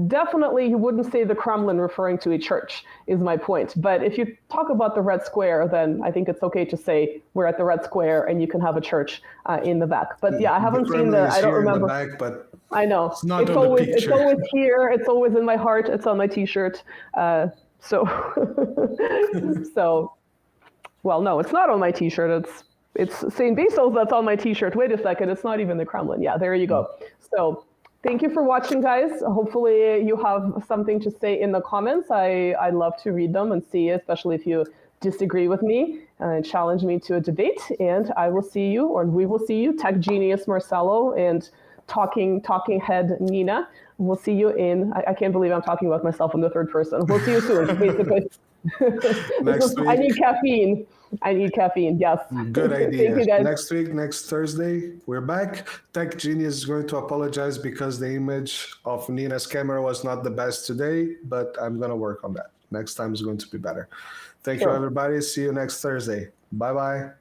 definitely, you wouldn't say the Kremlin referring to a church, is my point. But if you talk about the Red Square, then I think it's okay to say we're at the Red Square and you can have a church in the back. But yeah, I haven't seen I don't remember. In the back, but I know. It's always here. It's always in my heart. It's on my t-shirt. Well, no, it's not on my t-shirt. It's St. Basil's that's on my t-shirt. Wait a second. It's not even the Kremlin. Yeah, there you go. So thank you for watching, guys. Hopefully you have something to say in the comments. I'd love to read them and see, especially if you disagree with me and challenge me to a debate. And we will see you, Tech Genius Marcelo and talking head Nina. We'll see you in, I can't believe I'm talking about myself in the third person. We'll see you soon, basically. Next week. I need caffeine, yes. Good idea. Thank you, guys. Next week, next Thursday, we're back. Tech Genius is going to apologize because the image of Nina's camera was not the best today, but I'm going to work on that. Next time is going to be better. Thank you, everybody. See you next Thursday. Bye-bye.